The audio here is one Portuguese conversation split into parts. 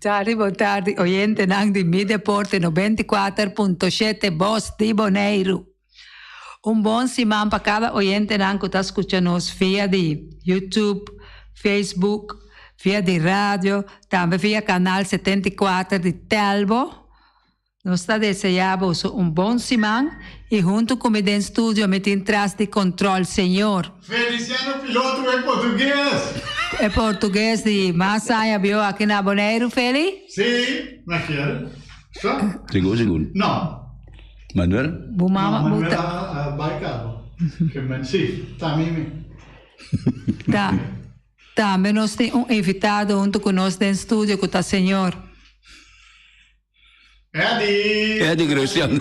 Boa tarde, oyente nang di Mi Deporte 94.7 Voz di Bonaire. Buon simán para cada oyente nang que está escuchando via de YouTube, Facebook, via de rádio, também via canal 74 de Telbo. Nós desejamos bom simán e junto com o estúdio me tem traz de controle, senhor. Feliciano Piloto é português. É português de Massaia, viu aqui na Bonaire, Feli? Sim, naquele. Só? Seguro. Não. Manuel? Bumama, Não, buta. Manuel Baicabo. Que sim, tá mimi. Tá. Também nós temos invitado junto conosco no estúdio, que está senhor. Eddie Cristiano.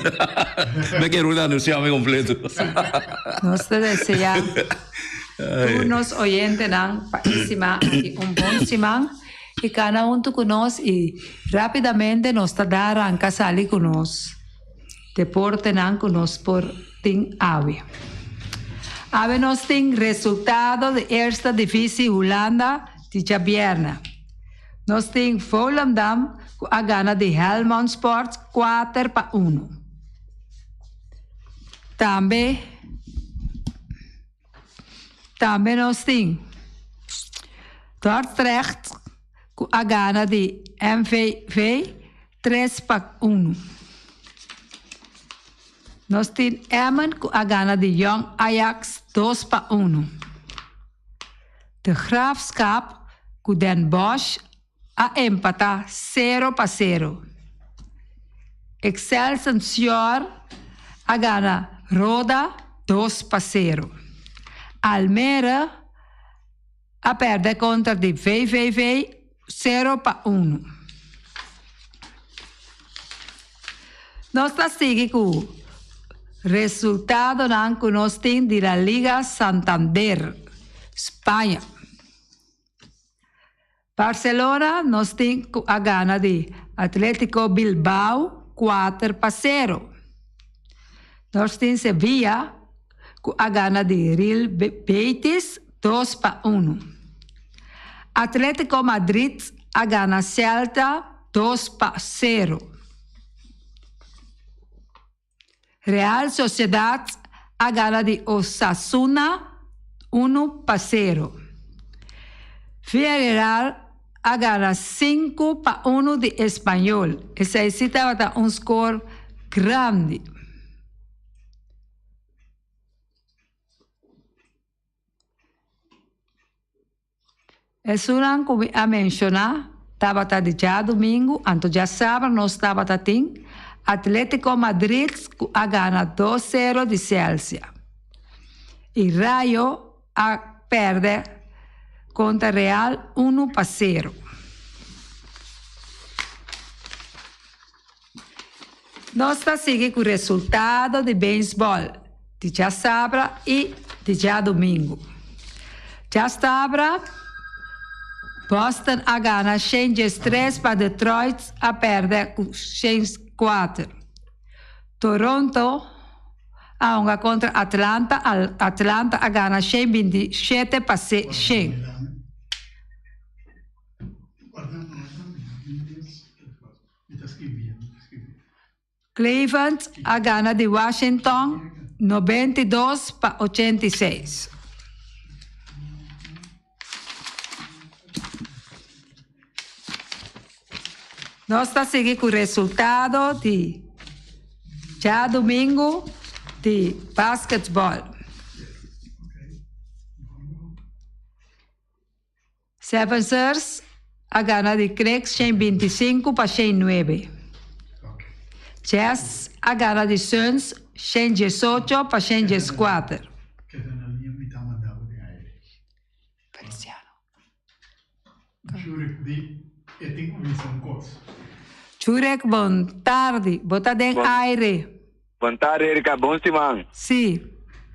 Me quero dar no chame completo. Nós desejamos nos oyentes nan paísima bom simán e cada junto conosco e rapidamente nos está dar a casali conosco. Deporte nan conosco por ting ave. Ave nos tem resultado de eerste divisie Holanda de Jabierna. Nós tem Volendam a gana de Helmond Sports 4-1. Também nós tem Dordrecht a gana de MVV 3-1. Nós temos Emmen a gana de Young Ajax 2-1. De Graafschap com Den Bosch a empatar 0-0. Excelsior a gana Roda 2-0. Almere a perde contra de VVV 0-1. Nós está seguindo com resultado não que nós temos de la Liga Santander, Espanha. Barcelona nós temos a gana de Atlético Bilbao 4-0. Nós temos Sevilla a gana de Real Betis 2-1. Atlético Madrid a gana Celta 2-0. Real Sociedad a gana de Osasuna 1-0. Villarreal a gana 5-1 de Espanhol. Essa necessitava score grande. Es una que a mencionar, estava de já domingo, então já sábado nós estava tem Atlético Madrid a gana 2-0 de Chelsea. E Rayo a perde contra Real 1-0. Nós está seguindo com o resultado de beisebol de já sábado e de já domingo. Já sábado, Boston a gana Changes 3 para Detroit a perder com Changes 4. Toronto a unha contra Atlanta. Atlanta a gana 27 para 100. Cleveland a gana de Washington 92 para 86. Nós está seguindo com o resultado de já domingo de basquetebol. Seven Stars a gana de Craig 25 para 9. Jazz a gana de Suns 18 para 4. Feliciano. Jurek, boa tarde. Bota den aire. Boa tarde, Erika. Bom semana. Sim.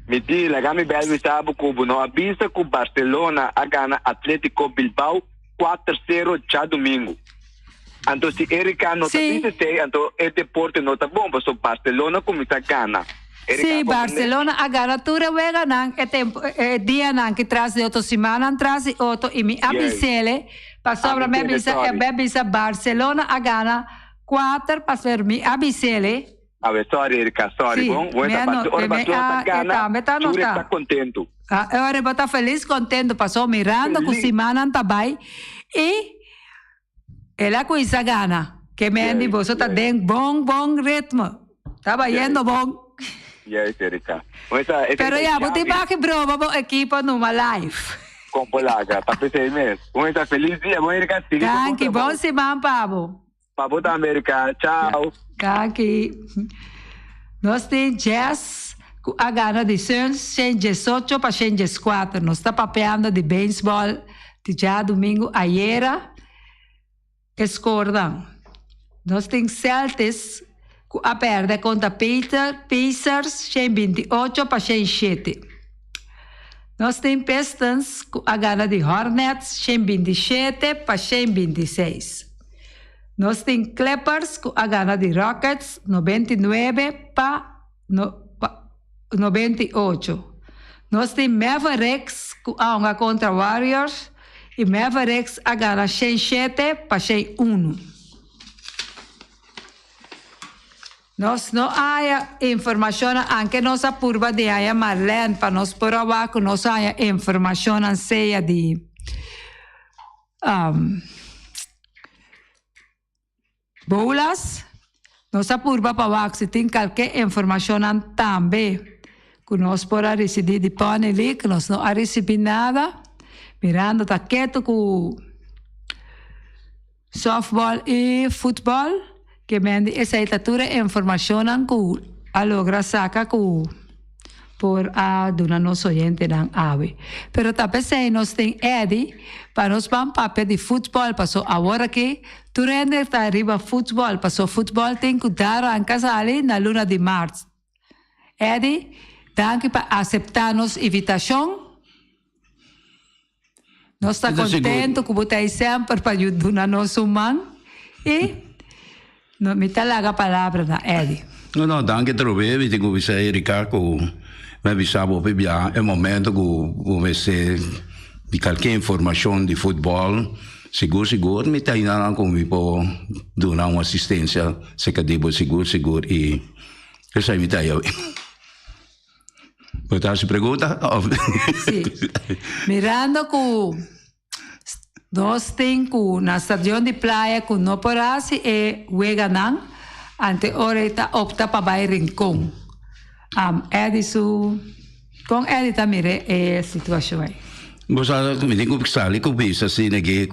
Me diz, me belo estava com no avisa com Barcelona a gana Atlético Bilbao 4-0 já domingo. Então se Erika não está dizendo, então é deporte não está bom, mas o Barcelona começa a gana. Sim, Barcelona a gana tudo vai ganhar. É dia não que traz de outra semana traz outro e me avisele Passou para me bisa Barcelona a Ghana 4 para fermi a Bisele. Ave, sorry, Erika, sorry. Sì, Bom, ora Barcelona Ghana, Jure está contento. Ora bota feliz, contento, passou mirando com Simana também. E ela com essa Ghana, que me andi, você tá dando bom ritmo. Estava indo bom. Yes, Erika. Pero já, você vai que prova a equipa numa live. Com Polaga, tá pensando mesmo. Muito feliz dia, bom, Erika. Thank you, bom Simão, Pablo. Pablo da América, tchau. Aqui. Nós temos jazz a Ghana de 18 para 4. Nós estamos papeando de beisebol de já domingo ayer. Escordam. Nós temos Celtics a perder contra Pacers 28 para 7. Nós temos Pistons a Ghana de Hornets 27 para 26. Nós temos Clippers a Ghana de Rockets 99 para 98. Nós temos Mavericks a contra Warriors e Mavericks a Ghana 7 para 1. Nós não há informação, anche nossa curva de aí Marlene, para nós provar que nós há informação anseia de bolas. Nossa curva para se tem qualquer informação também que nós podemos receber de panel, que nós não recebemos nada, mirando tá quieto com softball e futebol. Que mende essa estatura informação que a logra saca que por a dona nosso oyente não ave. Pero também se nós tem Eddie para nós vamos papel de futebol passou agora que tu render tá arriba futebol passou futebol tem que dar a casale na luna de março. Eddie, danke para aceitar nossa invitação. Nós está contento que você sempre para ajudar nosso man e no, mi talaga palavra na Eddie. No, danke trove, vi dico vi sei Riccardo, ma vi sabo per via, è momento che vi se di qualche informazione di football, sicuro, mi tai na come vi può dare un'assistenza, se che devo sicuro e sai mi tai io. Potrà si pregunta? Sì. Mirando che nós temos na estação de praia com no porasi e Weganang, ante oreta opta para vai Rincon. Edison, com ele também é a situação aí. Você me digo que sali que pensa assim que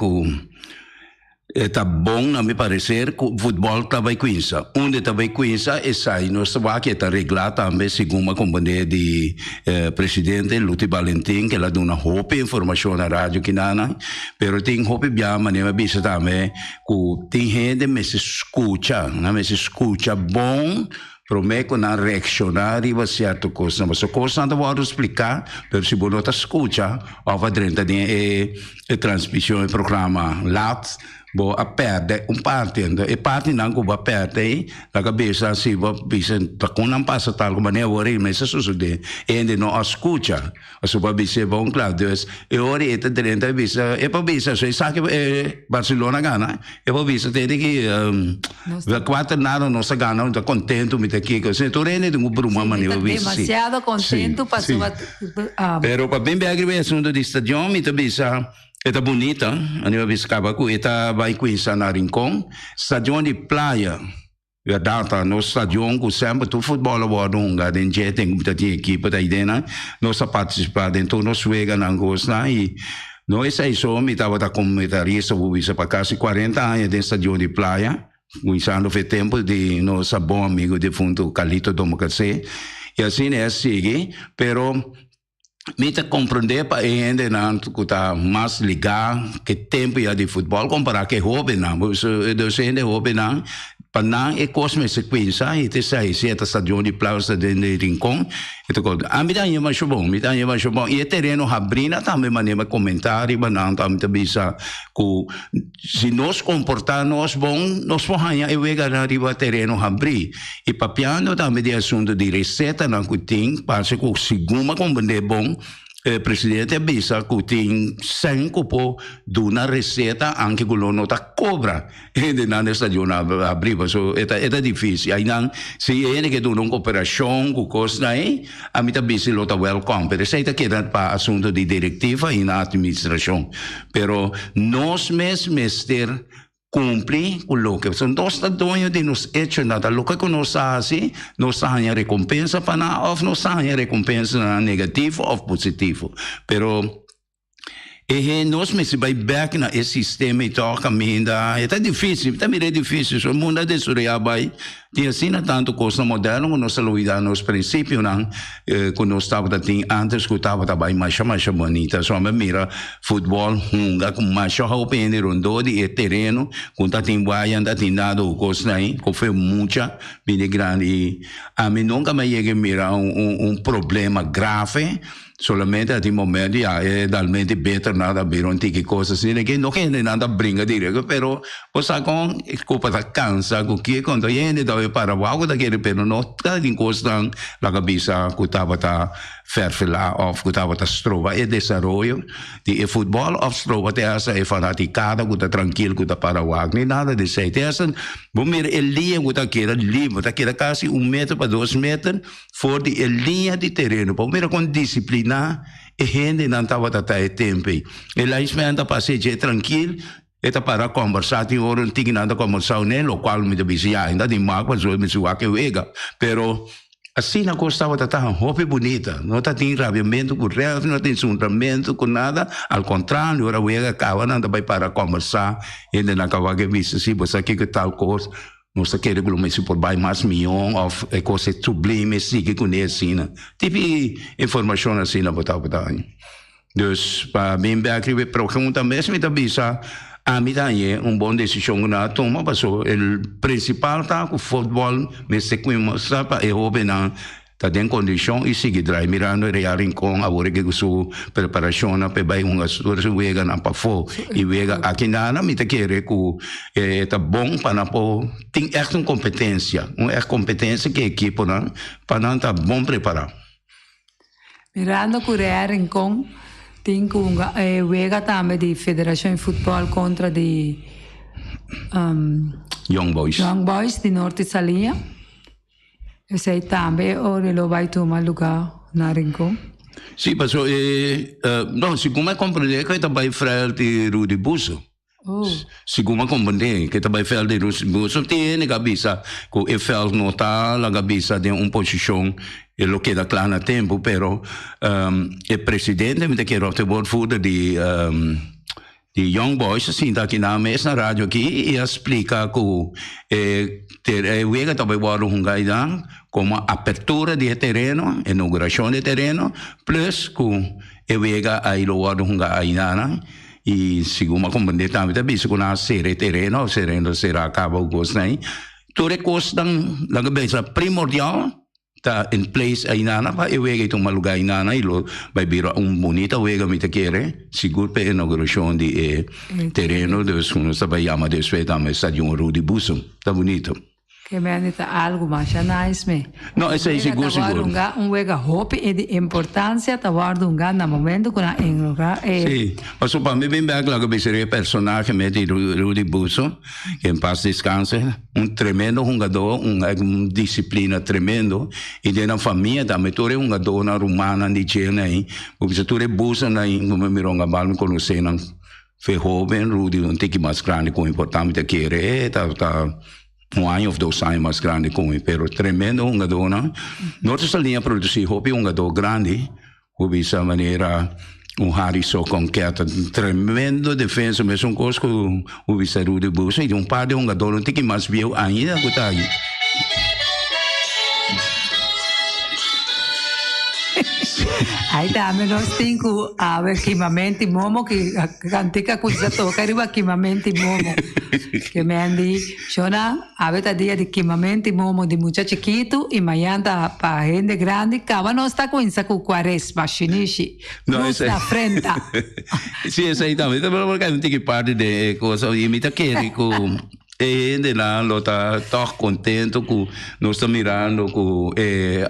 tá bom na me parecer que o futebol tá vai coinça. Onde tá vai coinça e sai nós vai que tá reglado também segundo a companhia de presidente Luti Valentin que ela dá uma hope informação na rádio que nana, pero tem hope bem maneira bisa também que tem gente me se escuta bom. Prometo não reaccionar e vai certo coisa, mas a coisa não vou explicar, pero se você não escuta, ou vai dentro de transmissão e programa lá, vou a perder parte não que vai perder, na cabeça se vai bisa com não passa tal como nem agora, mas isso sucede, e ainda não escuta, a sua bisa bom claro, Deus, e agora é dentro bisa, é para bisa, se sabe Barcelona ganha, é para bisa ter que quatro nada não se ganha, está contento me aqui que se tu rende de um bruma maneira demasiado contento passou pero para bem bem assunto de estadião me também está bonita a nível biscaba que está vai conhecer na Rincon estadião de praia a data no estadião que sempre tu futebol agora um tem gente tem muita equipe da ideia nós participar dentro nós vega na gosta e nós aí só me estava da comentarista vou ir para quase 40 anos de estadião de praia. Começando foi tempo de nosso bom amigo defunto Calito Domocacé e assim é assim, pero me te compreender para ainda não que está mais ligado que tempo já de futebol comparar que hobby não, você ainda hobby não para não é coisa sequência e te sai se esta estação de plaza de Rincon então a me dá mais bom e o terreno abrindo também maneira comentário banão também bisa que se nós comportar nós bom nós vamos ganhar e vai arriba terreno abrir e papiando também de assunto de receita não que tem para que o segundo compreender bom presidente avvisa che tem 5 po' di una ricetta anche quello non ta cobra e nella stagione apriva so è difficile ainang se è che tu non cooperazione con cosa a mi tabisi lo ta welcome per sei ta che pa assunto di direttiva in amministrazione però nos mester cumpri quello che sono nostra dono di nos hecho nada lo che conosci nos hanya recompensa para of nos hanya recompensa negativo of positivo pero e nós me se vai back na esse sistema e toca ainda é difícil também é difícil o mundo de surya vai tinha assim tanto coisa moderna quando nós luida nos princípios não quando nós estava antes que estava também mais bonita só me mira futebol hunga com mais o pende rondo de terreno quando tá tem vai anda tem dado coisa aí que foi muita bem grande a mim nunca me cheguei mira problema grave solamente a momento è talmente better nada per un tiki cosa sì che non è nada brinca dire però posa con il colpa da cansa con chi quando viene dove para wow da che per no in cosa la cabeça cutava ta ferfela of cutava ta strova e desarrollo di football of strova te asa e fanaticada cuta tranquilo cuta para wow nem nada de sei te asa bomir el linha cuta que era livre ta que era quase 1 metro para 2 metros for di el linha di terreno bomir con disciplina e gente não estava até tempo e lá ismenta passei tranquilo eta para conversar tinha hora tinha nada conversar nele o qual me dizia ainda de mal mas eu me suava que vega pero assim na costava tá roupa bonita não tá tem rabiamento com real não tem suntamento com nada ao contrário ora vega acaba nada vai para conversar e ainda na cava que visse se você quer que tal coisa não sei que regular se por mais mais milhão of coisa sublime sim que conhece né tipo informação assim na botar dus para bem bem aqui pergunta mesmo me tabisa a mim também bom decisão na toma passou o principal tá com futebol me se cuimos para Europa na tá em condição e seguir drive mirando real com agora que su preparação na para uma situação vega na para fo e vega aqui na me tá querer que tá bom para po tem echt competência competência que equipe não para não tá bom preparar mirando Coreia com tem vega também de Federação de Futebol contra de Young Boys de Norte Salia. Eu sei também ora lo vai tomar lugar na Rincon. Sì, perché siccome comprende che também frère di Rudy Busso. Siccome comprende che também frère di Rudy Busso tiene cabeça que o fel nota la cabeça de posição e lo che da clana tempo però il presidente mi chiede che woordvoerder di Young Boys assim daqui na mesa na rádio aqui e explica que vega também o hungaida como apertura de terreno inauguração de terreno plus que vega aí lo hungaida e segundo compreender também bisa com a série terreno será acaba o gosto aí tudo costa la cabeça primordial tá in place aí nana pa e wega itong malugay nana ilo vai biro bonita wega mi te quiere siguro pe inauguração de terreno de uno stava chiama de sveta ma stadio Rudy Busso tá bonito que me anita algo mais nice me no esse é seguro wega hope e de importância tá guardo na momento com a enroga sì ma so pa me bem bem la cabeça personagem me de Rudy Busso que em paz descanse tremendo jogador disciplina tremendo e dentro família também tu é jogador na romana de China aí porque tu é Busso aí como me ronga bal me conhecer não foi jovem Rudy não tem que mais grande com importante que tá ano of 2 anos mais grande com ele, pero tremendo jogador, não? Nós salinha produzir hobby jogador grande, hobby essa maneira Harrison Conqueta, tremendo defesa, mas coisa que o Viceru de Busso e par de jogador não tem que mais viu ainda que tá aí. Aí também nós temos equipamento momo que antica coisa toca arriba equipamento momo que me andi chona aveta dia de equipamento momo de muito chiquito e maianda para gente grande cava não está com isso com 40 chinichi na frente sim essa aí também porque não tem que parte de coisa imita que E de lá, lo tá contento com nós estamos mirando com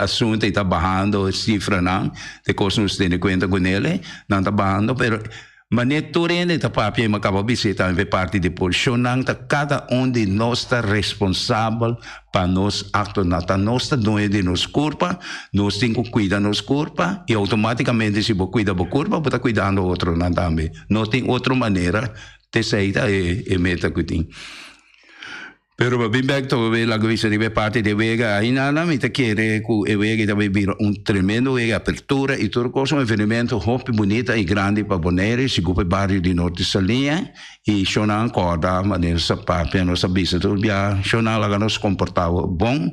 assunto e está barrando cifra não, de coisa nós temos conta com ele, não está barrando, pero mas torrente está papel mas acaba visita em parte de posição não tá cada de nós está responsável para nós atos nata nós está doendo de nos corpo, nós temos que cuidar nos corpo e automaticamente se você cuida do corpo, você está cuidando outro não também, não tem outra maneira de sair e meta que tem. Pero bem back to la govisa di parte de Vega aí nada me te quer que o Vega também vira tremendo apertura e tudo coisa evento hop bonita e grande para Bonere se gupe barrio di Norte Salinha e chona ancora mas nessa papia nossa bisa tudo bia chona lá nos comportava bom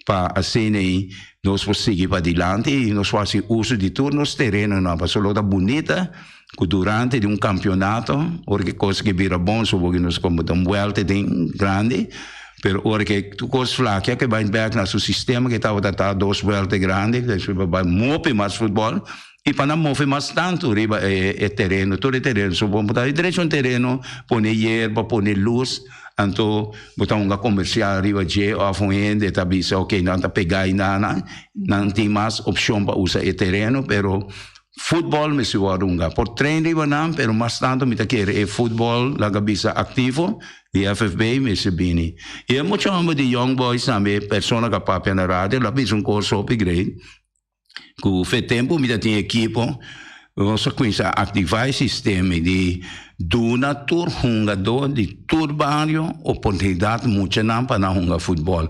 para assim aí nós seguir para adiante e nós fazemos uso de turnos terreno na passolota bonita que durante de campeonato porque coisa que vira bom só porque nós como um vuelta tem grande pero ora que tu coisa flaca que vai back na seu sistema que estava dar duas vueltas grandes que vai mover mais futebol e para não mover mais tanto riba terreno todo terreno só vamos botar direito terreno pôr erva pôr luz então botar comercial riba de afuende tá bisa ok não tá pegar e não tem mais opção para usar terreno pero futebol me se warunga por treino não pero mais tanto me tá querer futebol lá bisa ativo de FFB me se bini e é muito amo de young boys também persona que papia na rádio lá bisa curso upgrade que fez tempo me tinha equipo nossa coisa ativar sistema de duna tur hungador de tur barrio oportunidade muito não para não hunga futebol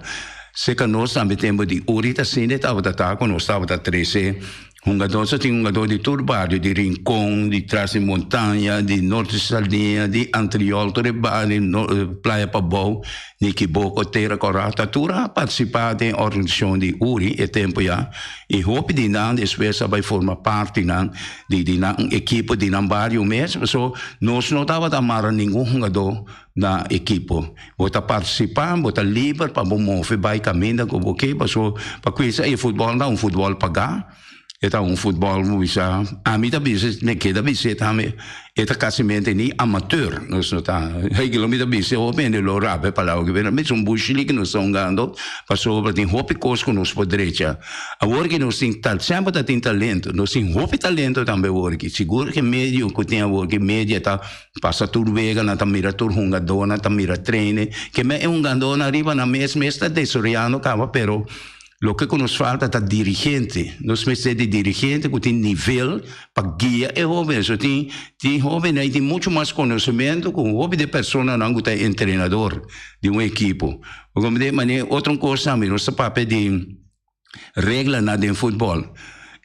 se que nós também temos de urita sinde estava com nós estava 13 jogador só tinha jogador de todo barrio, de Rincón, de Trás de Montanha, de Norte Sardinha, de Antriol, de Praia Pabou, de Quiboco, Terra Corata, tudo participar da organização de URI, e tempo já, e hope de não, depois vai formar parte de equipe de barrio mesmo, so, nós não estava a amar nenhum jogador na equipe. Bota participar, bota livre para mover, vai caminhar com o que, para coisa, e futebol não, futebol pagar, então futebol bisa a mim também me queda bisa também eta casamento nem amateur nós não tá aí quilômetro bisa o bem de lorabe para o que vem mas bushili que nós estamos ganhando passou para tem hope cosco nos podrecha agora que nós tem tal sempre tem talento nós tem hope talento também agora que seguro que médio que tem agora que média tá passa tudo vega na mira tudo jogador na mira treine que é jogador na arriba na mesma está desoriando cava pero lo que nos falta é dirigente. Nós precisamos de dirigente que tem nível para guiar o jovem. So, tem jovem aí tem muito mais conhecimento que o jovem de pessoa não que é treinador de uma equipe. Como de maneira outra coisa também, nosso papel de regra na de futebol.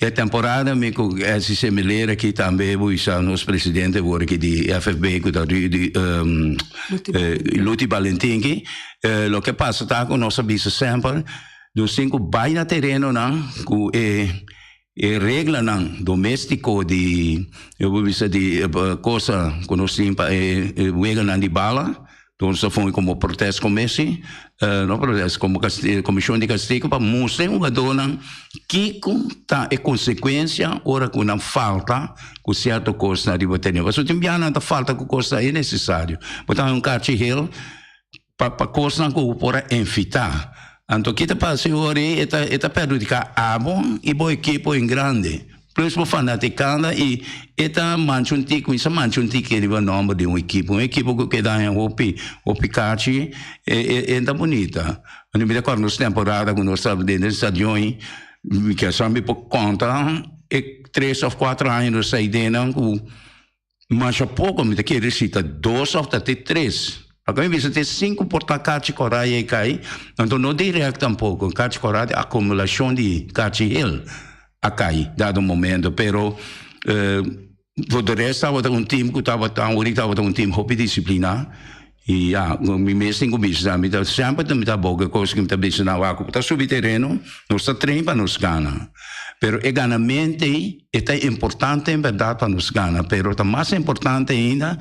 A temporada me é similar aqui também o nosso presidente aqui de FFB que Luti Valentim que o que passa tá com nossa bisa sempre dos cinco vai na terreno não com regra não doméstico de eu vou dizer de coisa conhecida wega não de bala então só foi como protesto com Messi não protesto como comissão de castigo para mostrar dona que tá é consequência ora com não falta com certa coisa na riba terreno mas o tempo já não falta com coisa é necessário botar cartilheiro para coisa que por enfitar. Então, que passa hoje é perjudicar a bom e boa equipe em grande. Plus por fanaticada e manchuntico, isso manchuntico é o nome de uma equipe que dá em Opicati é bonita. Eu me recordo nas temporadas quando nós estávamos dentro do estádio, que sabe por conta, 3 ou 4 anos saí dentro, mas há pouco me que recita 2 ou até 3. Agora, você tem 5 porta-cartas coragem e cai, então não direto tampouco, cartas coragem, acumulação de cartas a cai, dado momento, pero o resto estava um time que estava um time hobby disciplinar, e me mesmo 5 meses, sempre me dá boa coisa que me dá bicho na água, está subir terreno, não está treino para nos ganhar. Pero é ganamente, é importante em verdade para nos ganhar, pero é mais importante ainda,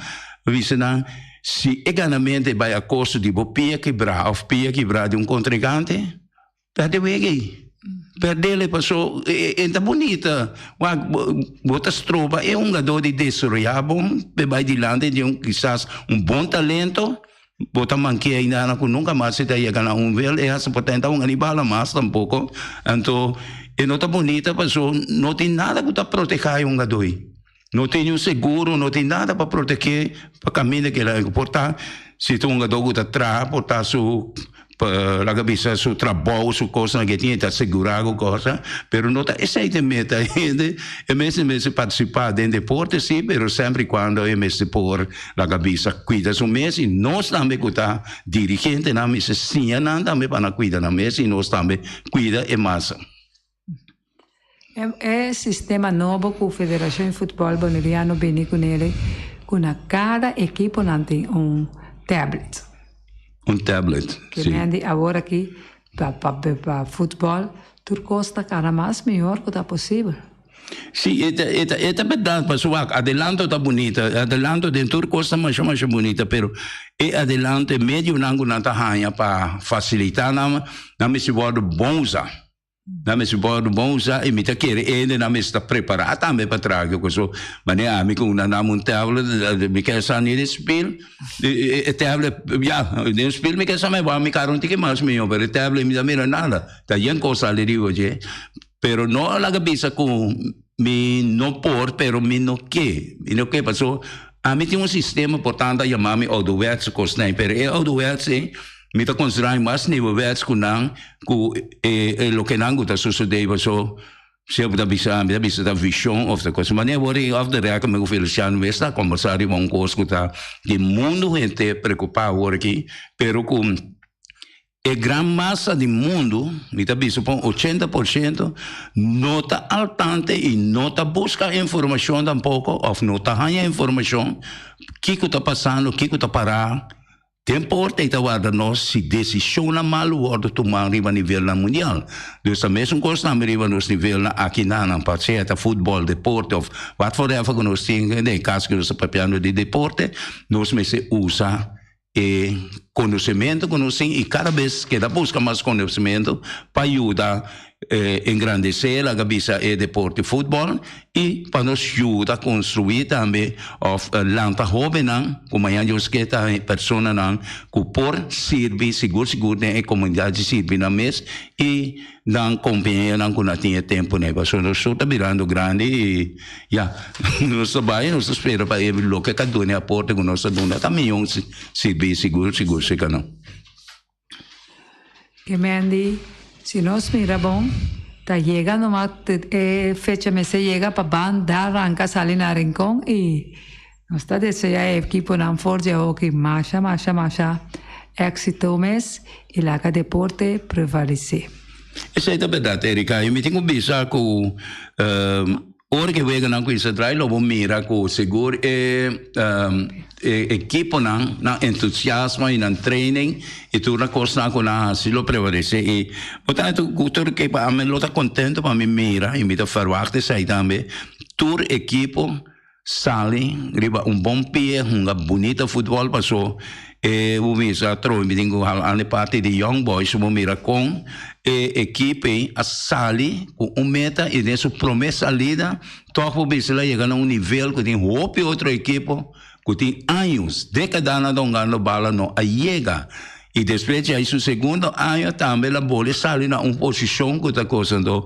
se eganamente vai a custo de pia quebrar de contrincante, perde o egg. Perde-le passou, é bonita. Bota trova, é jogador de desoriado, vai dilante de quizás bom talento, bota manquea ainda na nunca mais se daí ganhar vel e essa potente um animal mais tampouco então e não tá bonita passou não tem nada que tá proteger um gadoi não tem um seguro não tem nada para proteger para caminho que ela portar se tu um gadoi tá atrás portar su la cabeça su trabalho su coisa que tinha tá segurado coisa pero não tá exatamente é mesmo participar de deporte sim pero sempre quando é mesmo por la cabeça cuida su mês e nós também cuida dirigente na mesa sim não também para cuidar na mesa e nós também cuida e massa é sistema novo que a Federação de Futebol Boliviano vem com ele com cada equipe tem tablet tablet que sim agora aqui para futebol tudo custa cada mais melhor que tá possível. Sim, é verdade, pessoal. Adelanto está bonita, adelanto dentro costa mais bonita, pero é adelante meio nango na tahanha para facilitar na me se pode bom usar. Na me se pode bom usar e me tá querer ainda na me está preparado também para trago coisa. Mas né, amigo na namun tablet, me quer sair de spil, tablet, de spil me quer saber vai me caro que mais melhor, pero tablet me dá mira nada. Tá yan coisa ali hoje. Pero no la cabeça com me não por, pero me não que passou. A mim tem sistema portanto chamado autowets costei, pero é autowets me tá considerando mais nível wets com não com lo que não está sucedendo passou. Se eu da bisa da vision of the coisa, mas nem worry of the react me oferecendo esta conversar com um coisa tá que mundo gente preocupado aqui, pero com a grande massa do mundo, me tá visto, 80% não está al tanto e não está buscando informação tampouco, ou não está ganhando informação, o que está passando, o que está parando. Tem importante guarda nós se decisão na malo ou tomar a nível mundial. Dus a mesma coisa na nível nível aqui na parceria futebol, deporte, ou what for ever que nós temos, em caso que nós estamos de deporte, nós me se usa e conhecimento e cada vez que busca mais conhecimento para ajudar a engrandecer a cabeça e deporte futebol e para nos ajudar a construir também a lanta jovem como a gente que está pessoa que por servir seguro na comunidade servir na mês e na companhia que não tinha tempo né porque nós estamos virando grande e nós trabalhamos nós espera para o que cada um aporta com nossa dona também servir seguro se que não que Mandy si nos mira bom, tá llega nomás fecha me se llega para banda arranca salir na rincón y nos está deseja equipo nan forja o que marcha éxito mes e la deporte prevalecer. Essa é a verdade, Erika. Eu me tenho visto com ora que vega na coisa trai logo mira com seguro equipo na entusiasmo e na training e tudo na coisa com na silo prevalece e portanto cultura que para mim lo tá contento para mim mira e me tá verwachte sai também tour equipo sale riba bom pie bonita futebol passou o misa troi me tenho a parte de young boys o mira com equipe a sali com meta e nessa promessa lida toca o bisla chega a nível que tem outra equipe que tem anos décadas na dongando bala não a chega e depois de aí seu segundo ano também a bola sali na posição que está coisando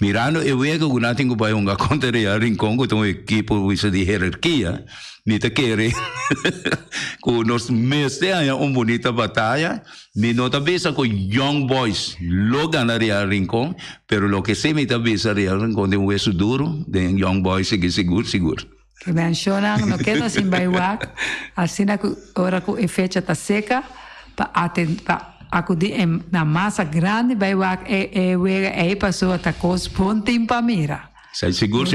mirando eu vejo que não tenho para contra em Congo tem uma equipe de hierarquia me te querer com nos meses de bonita batalha me nota visa com young boys logo na Real Rincón pero lo que se me ta visa Real Rincón de hueso duro de young boys que seguro que mencionan no que nos invaiwak assim na hora que a fecha tá seca para acudir na massa grande baiwak e passou a tacos pontim para mira. Sei seguro.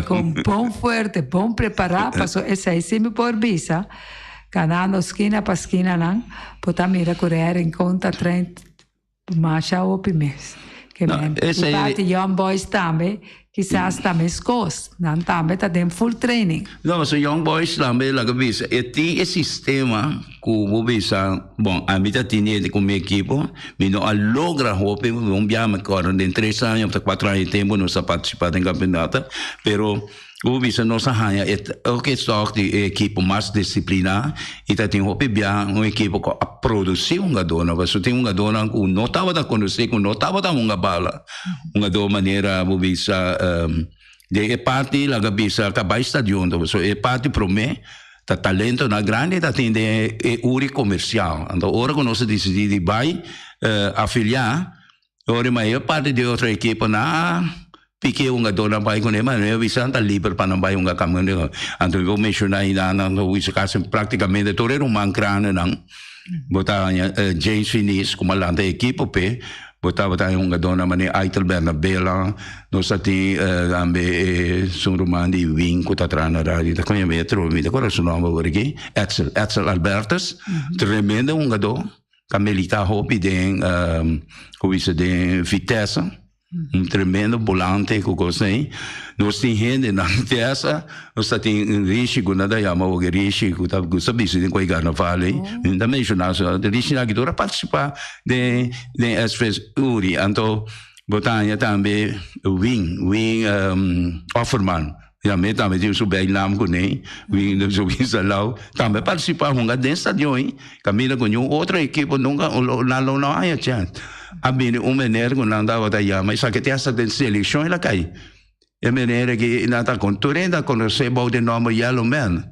Com bom forte, bom preparado, passou essa aí sempre por visa, ganhando esquina para esquina não, pota mira correr em conta 30 marcha o mês. Que e parte young boys também, quizás também escos, não também tá dentro full training. Não, mas young boys também lá que visa, e tem esse sistema que o visa, bom, a mim tá tinha com minha equipe, me não logra hope, vamos ver agora em 3 anos, 4 anos de tempo, não está participando em campeonato, pero O bisa nossa raia o que só de equipe mais disciplinar e tá tem hope bem um equipe que a produzir dona, você tem dona que não tava da conhecer, que não tava da bala, dona maneira o bisa de parte lá que bisa acabar estadion, então é parte pro me tá talento na grande tá tem de uri comercial, então ora que nós decidimos de vai afiliar, ora maior parte de outra equipe na Pique dona vai com ele, mas eu visando livre para não vai caminho. Então eu mencionar ainda não isso caso praticamente todo era mancrano não. Botar James Finis como lá da equipe pe, botar dona mane Aitel Bernabella, nós tem ambe surumandi wing que tá trana rádio, tá conhece metro, me decora seu nome agora aqui, Etzel Albertus, tremendo dona, Camelita Hopi den como isso den Vitesse. Tremendo volante que gostei. Nós temos gente na terra, nós temos rishi que nada chama o rishi que tá sabe se tem coisa na vale. Ainda mencionar só, de rishi na guitarra participar de SFS Uri, então botanya também wing Offerman. Ja, met name die zo bij naam kunnen, wie zo is dat nou, também participar de dentro stadion, caminha com outra equipe nunca na não há chance. A mim maneira que não dava da chama, mas que tem essa seleção ela cai. É maneira que não está com tudo ainda quando você bota o nome Yellow Man.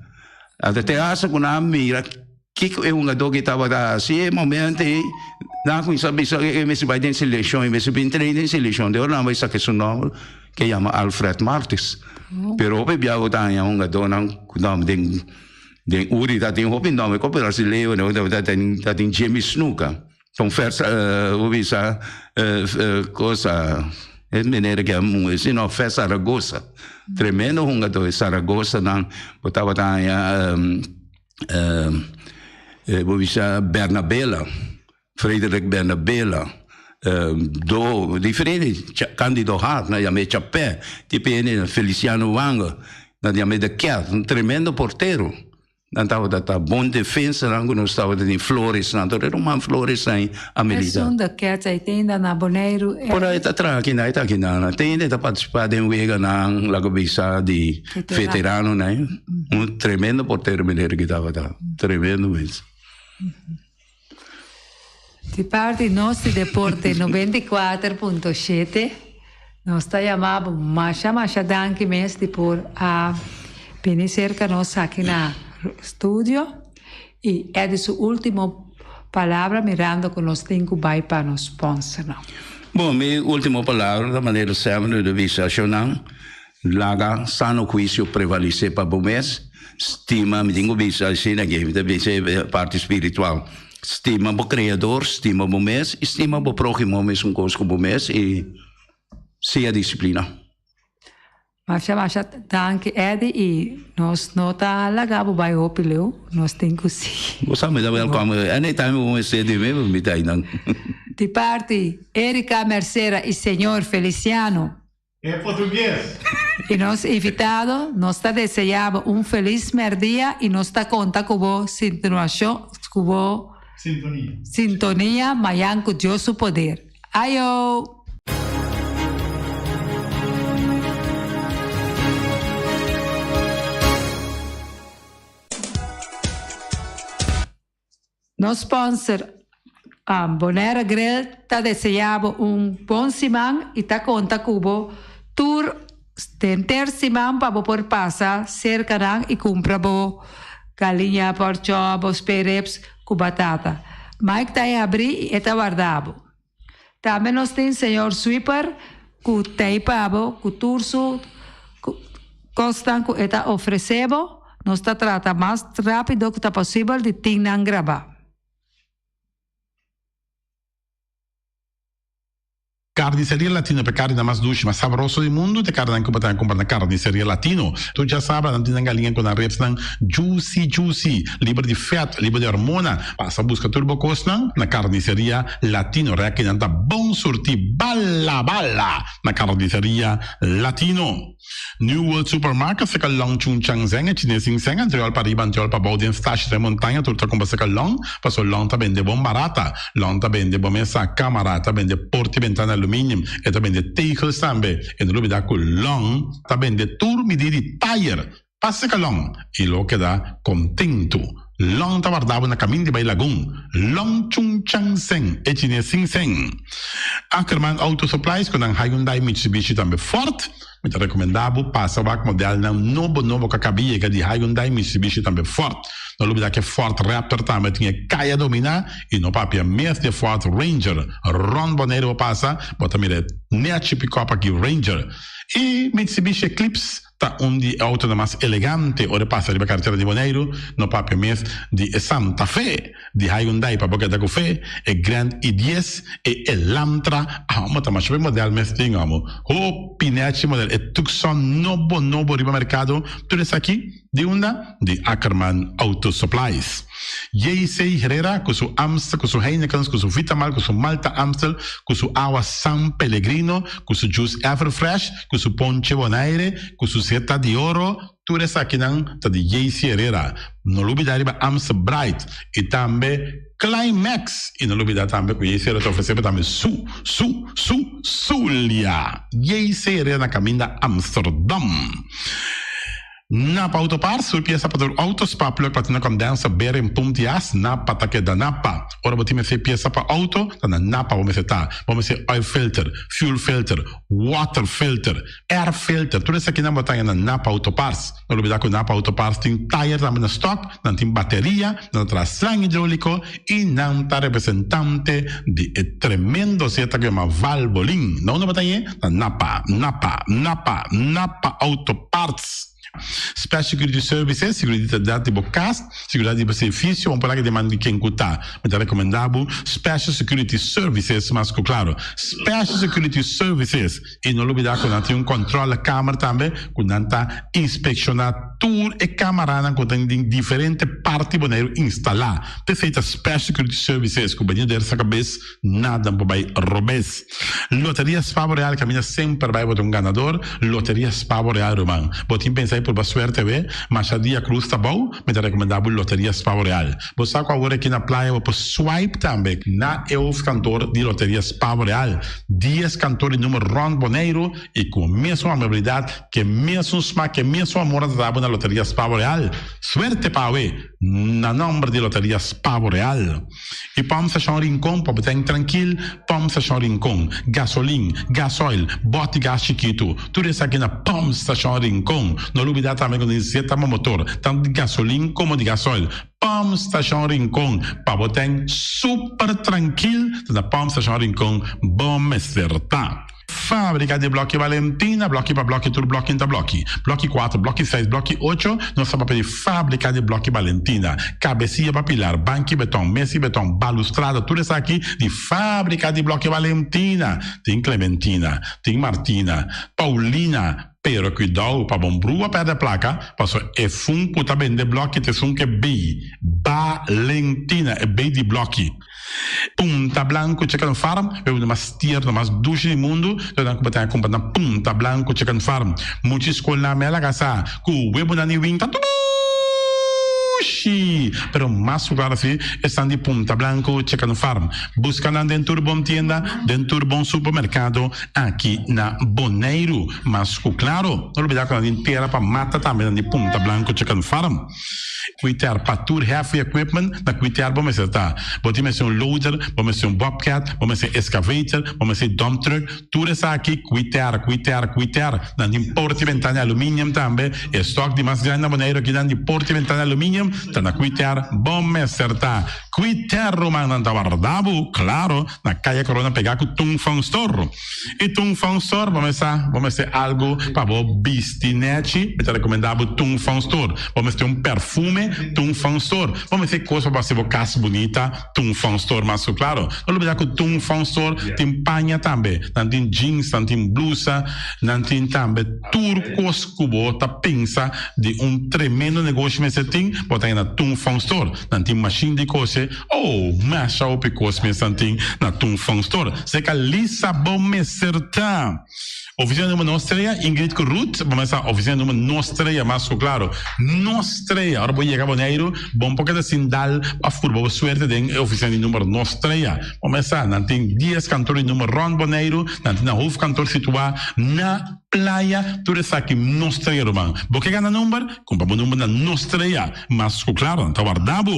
Até essa que não mira que é dor que estava da assim momento na com sabe só que me se vai dentro seleção, me se bem treino em seleção, de não vai saber seu nome que chama Alfred Martins. Pero hope biago tanya dona nome den uri da tem hope nome ko brasileiro né da tem James Snuka então festa o visa coisa é maneira que se não festa Saragossa tremendo do Saragossa não botava tanya o visa Bernabella Frederick Bernabella do diferente Candido Hart na Yame Chapé tipo Feliciano Wanga na Yame de Kiat tremendo porteiro não estava da bom defesa não estava de Flores não era uma Flores em America é da Kiat aí tem na Boneiro por aí tá aqui na tem de participar de wega na Lagobisa de veterano né tremendo porteiro mineiro que estava tremendo mesmo. Di parte nostri deporte 94.7 nós está chamado Masha Danke mesmo por a venir cerca nós aqui na estúdio e é de sua última palavra mirando que nós temos que vai para nos sponsor. Bom, minha última palavra da maneira sempre de visação laga sano juízo prevalecer para o mês estima me tenho visação aqui deve ser parte espiritual. Estima o Criador, estima o mês, estima o próximo mês como o mês e seja disciplina. Mas danke Eddie e nós não tá lagado vai opileu, nós tem que seguir. Você me dá welcome anytime we say de mesmo me tá não. De parte Erika Mercera e senhor Feliciano. É português. E nós invitado, nós está desejando feliz merdia e nós está conta com vos continuação, com vos Sintonia, Mayan com Deus o poder. Ayo! Nosso sponsor, Bonera Grill, está desejando bom semana e está conta com o tour de semana para poder passar cerca e comprar galinha, porco, pereps, com batata. Mike está a abrir e está guardado. Também nós temos o senhor Sweeper, que tem pavo, que turso, constante que está oferecendo. Nós está tratando mais rápido que está possível de tinham gravar. Carniceria Latino per carne mais doce, mais saboroso do mundo, te carne que botar comprar na Carniceria Latino. Tu já sabe, não tem galinha com a reps juicy, livre de fat, livre de hormona. Passa a busca turbo costa na Carniceria Latino, que não tá bom sortir bala na Carniceria Latino. New World Supermarket se ka long chung chang zeng chine sing seng anterior para riba anterior para baudien stash de montanha turta com se ka long passo long ta bende bom barata long ta bende bom essa camera ta bende porti ventana aluminium e ta bende tegels tambe e non lo veda con long ta bende turmi di tire passa ka long e lo che da contento long ta guardava una camin di Bailagun long chung chang seng e chine sing seng Ackerman Auto Supplies con un Hyundai Mitsubishi tambe Ford mi te recomendavo passa vac model na novo que cabia que de Hyundai Mitsubishi também Ford não lembra que Ford Raptor também tinha caia domina e no papia mesmo de Ford Ranger Ron Bonero passa bota mire net pick-up aqui Ranger e Mitsubishi Eclipse tá di auto mais elegante ora passa di carteira di Boneiro no papia mesmo di Santa Fe di Hyundai para boca da café e Grand i10 e Elantra ma tá mais bem modelo mesmo tingamo o Pinetti modelo e Tucson novo riba mercado tudo isso aqui de onda de Ackerman Auto Supplies J.C. Herrera com seu Amstel com seu Heineken com seu Vitamal com seu Malta Amstel com seu Agua San Pellegrino com seu Juice Everfresh com seu Ponche Bonaire com seu Zeta de Oro tudo isso aqui não tá de J.C. Herrera não olvidar riba Amstel Bright e também Climax e não olvidar também que J.C. Herrera ofereceu também Zulia J.C. Herrera na caminho da Amsterdam Napa Autopar, sul pieza para autospa, plug patina condensa, bere em puntias, Napa take da Napa. Ora botime se pieza para auto, na Napa vamos ser oil filter, fuel filter, water filter, air filter, tudo isso aqui na botanha na Napa Autopars. Não olvidar que Napa Autopars tem tire também na stock, não tem bateria, não traz slang hidráulico e não está representante de tremendo zeta que é uma Valvoline. Não na botanha, na Napa Autoparts. Special Security Services, seguridade de bocas, seguridade de serviço, um para que demanda de quem cuta. Me dá recomendado Special Security Services, mas claro, Special Security Services e não olvidar que não tem controle da câmera também, que não está inspecionar tour e câmera que tem diferente parte boneiro instalar. Te feita Special Security Services, que o banheiro dessa cabeça nada vai robes. Loteria Spavo Real caminha sempre vai botar ganador. Loteria Spavo Real Roman. Botim pensar por suerte mas a dia cruz tá bom, me dá recomendado Loteria Spavo Real. Você agora aqui na praia, vou swipe também na EUF cantor de Loteria Spavo Real. 10 cantores número Ron Boneiro e com a mesma amabilidade, que mesmo smack, que mesmo amor da na Loteria Spavo Real. Suerte para na nome de Loteria Spavo Real. E vamos achar um rincão, para botar tranquilo, vamos achar um rincão. Gasolina, gasoil, bote gás chiquito, tudo isso aqui na vamos achar um rincão. Não olvidar também quando diz que motor, tanto de gasolina como de gasoil. Pump Station Rincón, para botar super tranquilo, na Pump Station Rincón, bom acertar. Fábrica de Blochi Valentina, blochi para blochi, tudo blochi inta blochi. Blochi 4, blochi 6, blochi 8, nós estamos para Fábrica de Blochi Valentina. Cabecinha para pilar, banco betão, mesa betão, balustrada, tudo isso aqui de Fábrica de Blochi Valentina. Tem Clementina, tem Martina, Paulina, pero cuidado para bombrua perder placa, passou é fun puta bende blochi te sun que B Valentina é B de blochi. Punta Blanco Chicken Farm, é uma mais tierna, mais doce do mundo. Então, como tem a compra na Punta Blanco Chicken Farm, muitas escolas na mela casa, com o web na nivinta tudo. Pero mais claro assim, estão de Punta Blanco Chicken Farm. Buscando dentro de bom tienda, dentro de bom supermercado, aqui na Boneiro. Mas claro, não olvidar que a gente inteira para mata também de Punta Blanco Chicken Farm. Cuitar para tour heavy equipment, na cuitar vamos estar. Vamos ser loader, vamos ser bobcat, vamos ser excavator, vamos ser dump truck. Tudo isso aqui, cuitar. Na importe ventana alumínio também. Estoque de mais grande na Boneiro aqui na importe ventana alumínio. Tá na cuitar, vamos acertar. Cuitar romana da Guardabo, claro, na calle Corona pegar com Tung Fan Store. E Tung Fan Store, vamos ser algo para o bistinete. Eu te recomendava Tung Fan Store. Vamos ter perfume, Tung Fan Store. Vamos ter coisa para ser casa bonita, Tung Fan Store, mas claro. Não olvidar que Tung Fan Store tem panha também. Não tem jeans, não tem blusa, não tem também turcos cubo, tá pensa de tremendo negócio que você tem, botar na Tung Fan Store. Não tem machine de coisa, masha o picos, mas não tem na Tung Fan Store. Você que lisa bom me acertar. Oficina número nostreia, Ingrid Corrut, vamos a oficina número nostreia, mas claro, nostreia. Ahora voy a llegar a Boneiro, bom porque de sindal a furbo suerte de oficina número nostreia. Vamos a, nantin 10 cantores número Ron Boneiro, nantin na hoofdkantoor situado na playa, tu resaki nostreia, Roman. Porque gana número, compra o número na nostreia, mas claro, tá guardado.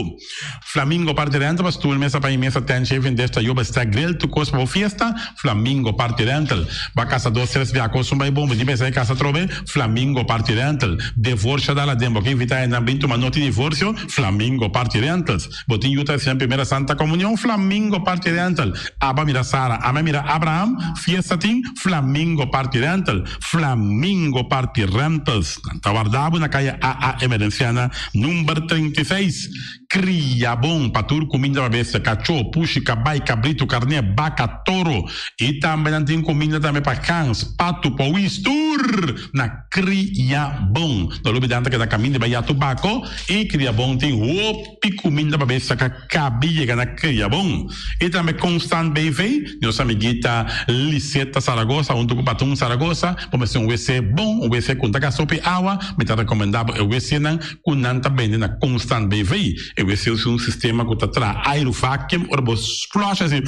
Flamingo parte dentro, mas tu mesa para mesa ten chef desta yoba está grill, tu cos para fiesta, Flamingo parte dentro. Va casa 2 via cosa vai bom, di mesa casa trove, Flamingo parte dentro. Divorcio dalla dembo, che invita in ambito ma noti divorzio, Flamingo parte dentro. Botin yuta sempre primera Santa Comunión, Flamingo parte dentro. Aba mira Sara, ama mira Abraham, fiesta tin, Flamingo parte dentro. Flamingo parte dentro. Tá guardado na calle AA Emerenciana, número 36. Cria bom, patur comida bestia, cachorro, puxi, cabai, cabrito, carne, vaca, toro. E também não tem comida também para cães, pato, pauistur. Na cria bom. No lugar que da caminho vai a tubaco. E cria bom tem opi comida para bestia, que cabia na cria bom. E também Constant BV, nossa amiguita Liseta Saragossa, junto com o Patum Saragossa. Vamos ter WC bom, WC com taca sopa água. Me tá recomendado o WC não, com não também na Constant BV. E esse é um sistema que está aerovacuum, ou você flush assim,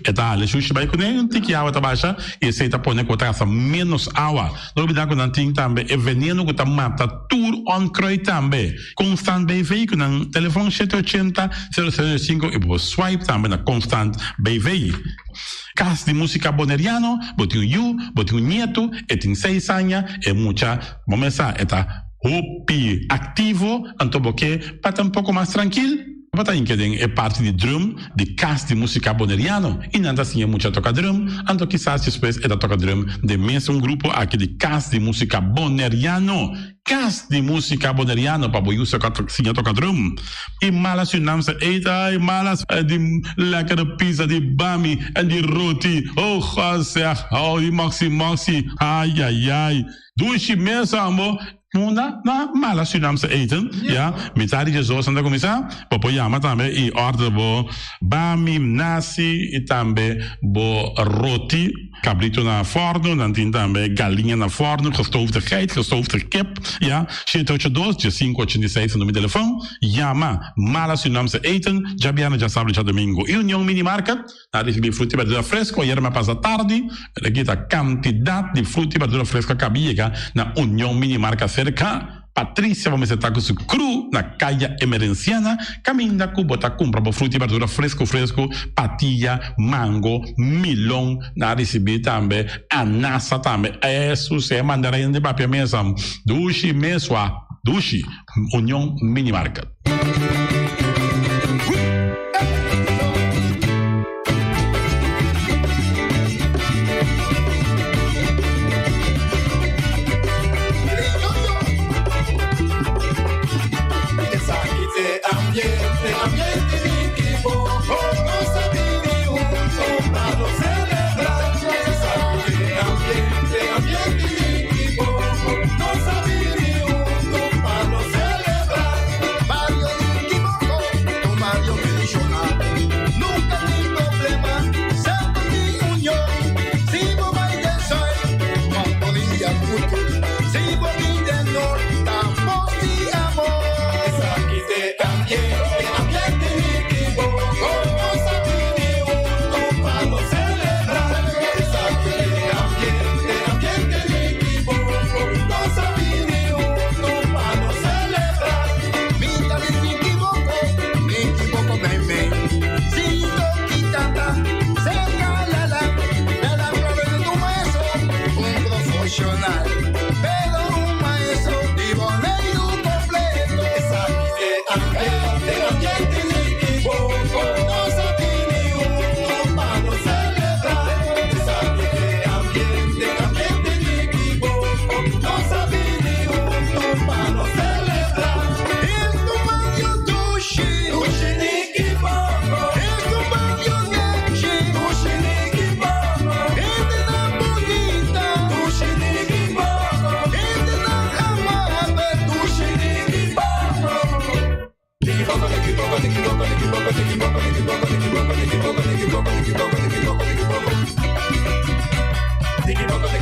e tá, ele chucha vai com nem tem que água tá baixa, e esse tá põe com taça menos água. Não dá com não tem também, é veneno que tá mata tudo on croi também. Constant BV com um telefone 780 005 e você swipe também na Constant BV. Casa de música boneriano, botinho nieto, e tem 6 anos, e muita, vamos a está hopi activo, então porque para um pouco mais tranquilo, para que é parte de drum, de casa de música boneriano, e não assim é muito toca drum, então quizás depois é da toca drum de mesmo grupo aqui de casa de música boneriano. Casa de música boneriano para boiar só que toca drum. E malas o nome se eita, e malas de lekkere pizza de bami e de roti. Oh, José, oh, e maxi, ai. Dushi mesmo, amor. Na mala Suriname se eten, ja, metade de zo sanda comisa, popo yama também e order bo bami, nasi e também bo roti, cabrito na forno, dan tin também galinha na forno, gestoofde geit, gestoofde kip, ja, 782 586 no meu telefone, yama mala Suriname se eten, já biana já sábado já domingo, e União Minimarket, na recebi fruta e verdura fresco, ayer me passa tarde, aqui a quantidade de fruta e verdura fresca cabia na União Minimarket cerca. Patrícia, vamos estar com o cru na calle Emerenciana, caminha com bota compra para fruta e verdura fresco, patilha, mango, milão, na recebi também, anassa também, isso é mandarim de papel mesmo, dushi mesmo, dushi, União Minimarket.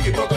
Niki Boko,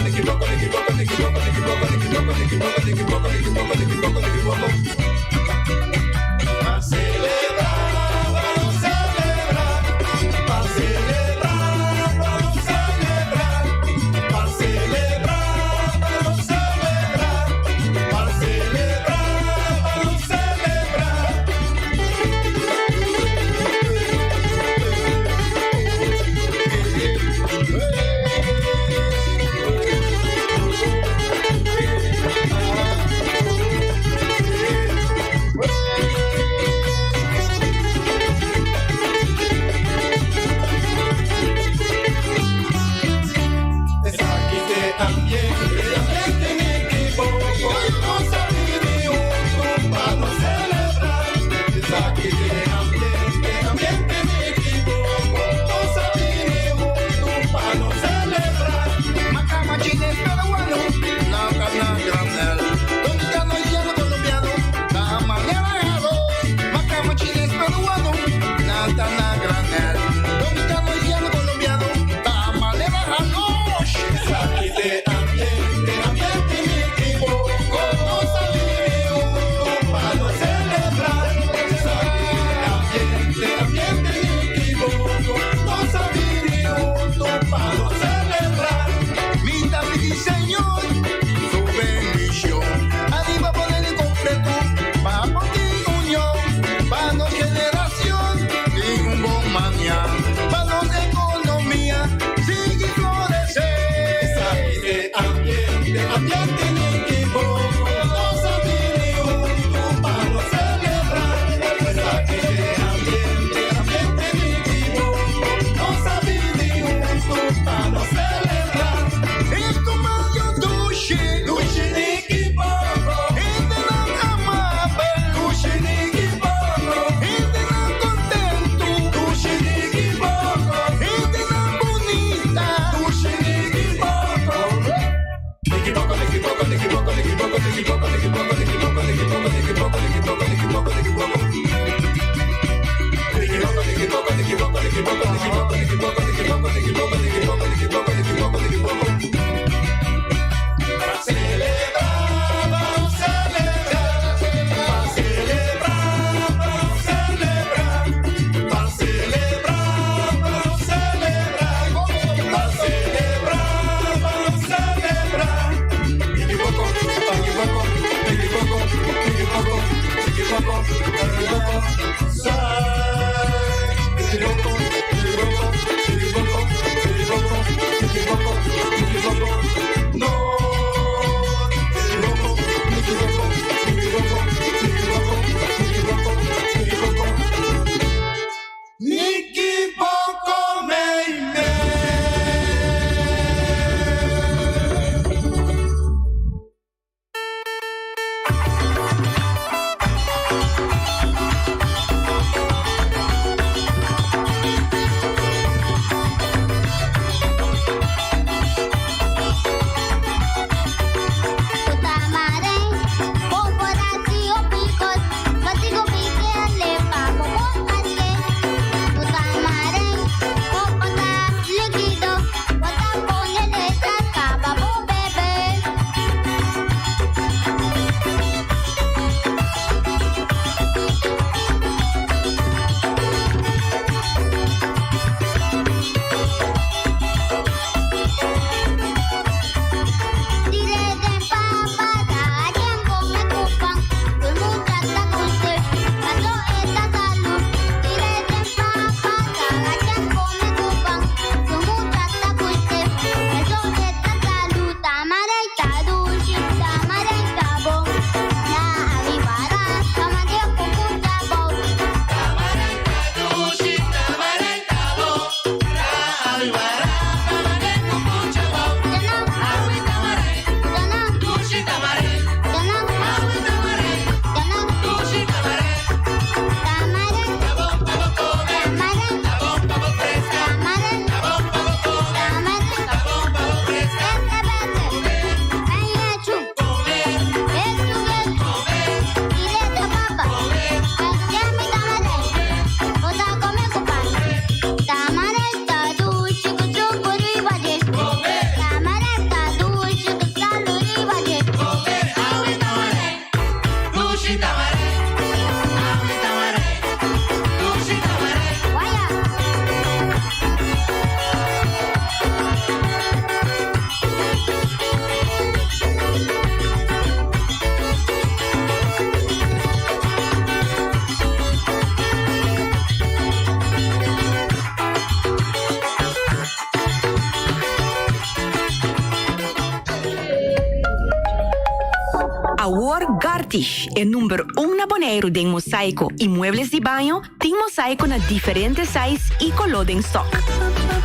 Award Gartish é número 1 na Bonaire de mosaico e muebles de banho, tem mosaico na diferentes sizes e color em stock.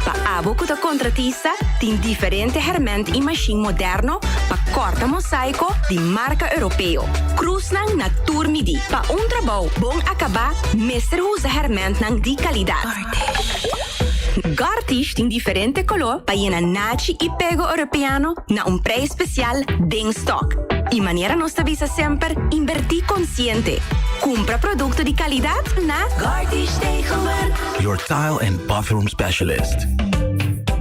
Pa abo kuta contratista, tem diferente herment e machine moderno pa corta mosaico de marca europeu. Cruz nang na turmidi. Pa trabalho bom acabar, mestre usa herment nang de qualidade. Gartish tem diferente color para ir na nachi e pego europeano na preço especial den stock. E maneira nos avisa sempre invertir consciente. Compra produto de qualidade na Gartish Tegenwerk. Your tile and bathroom specialist.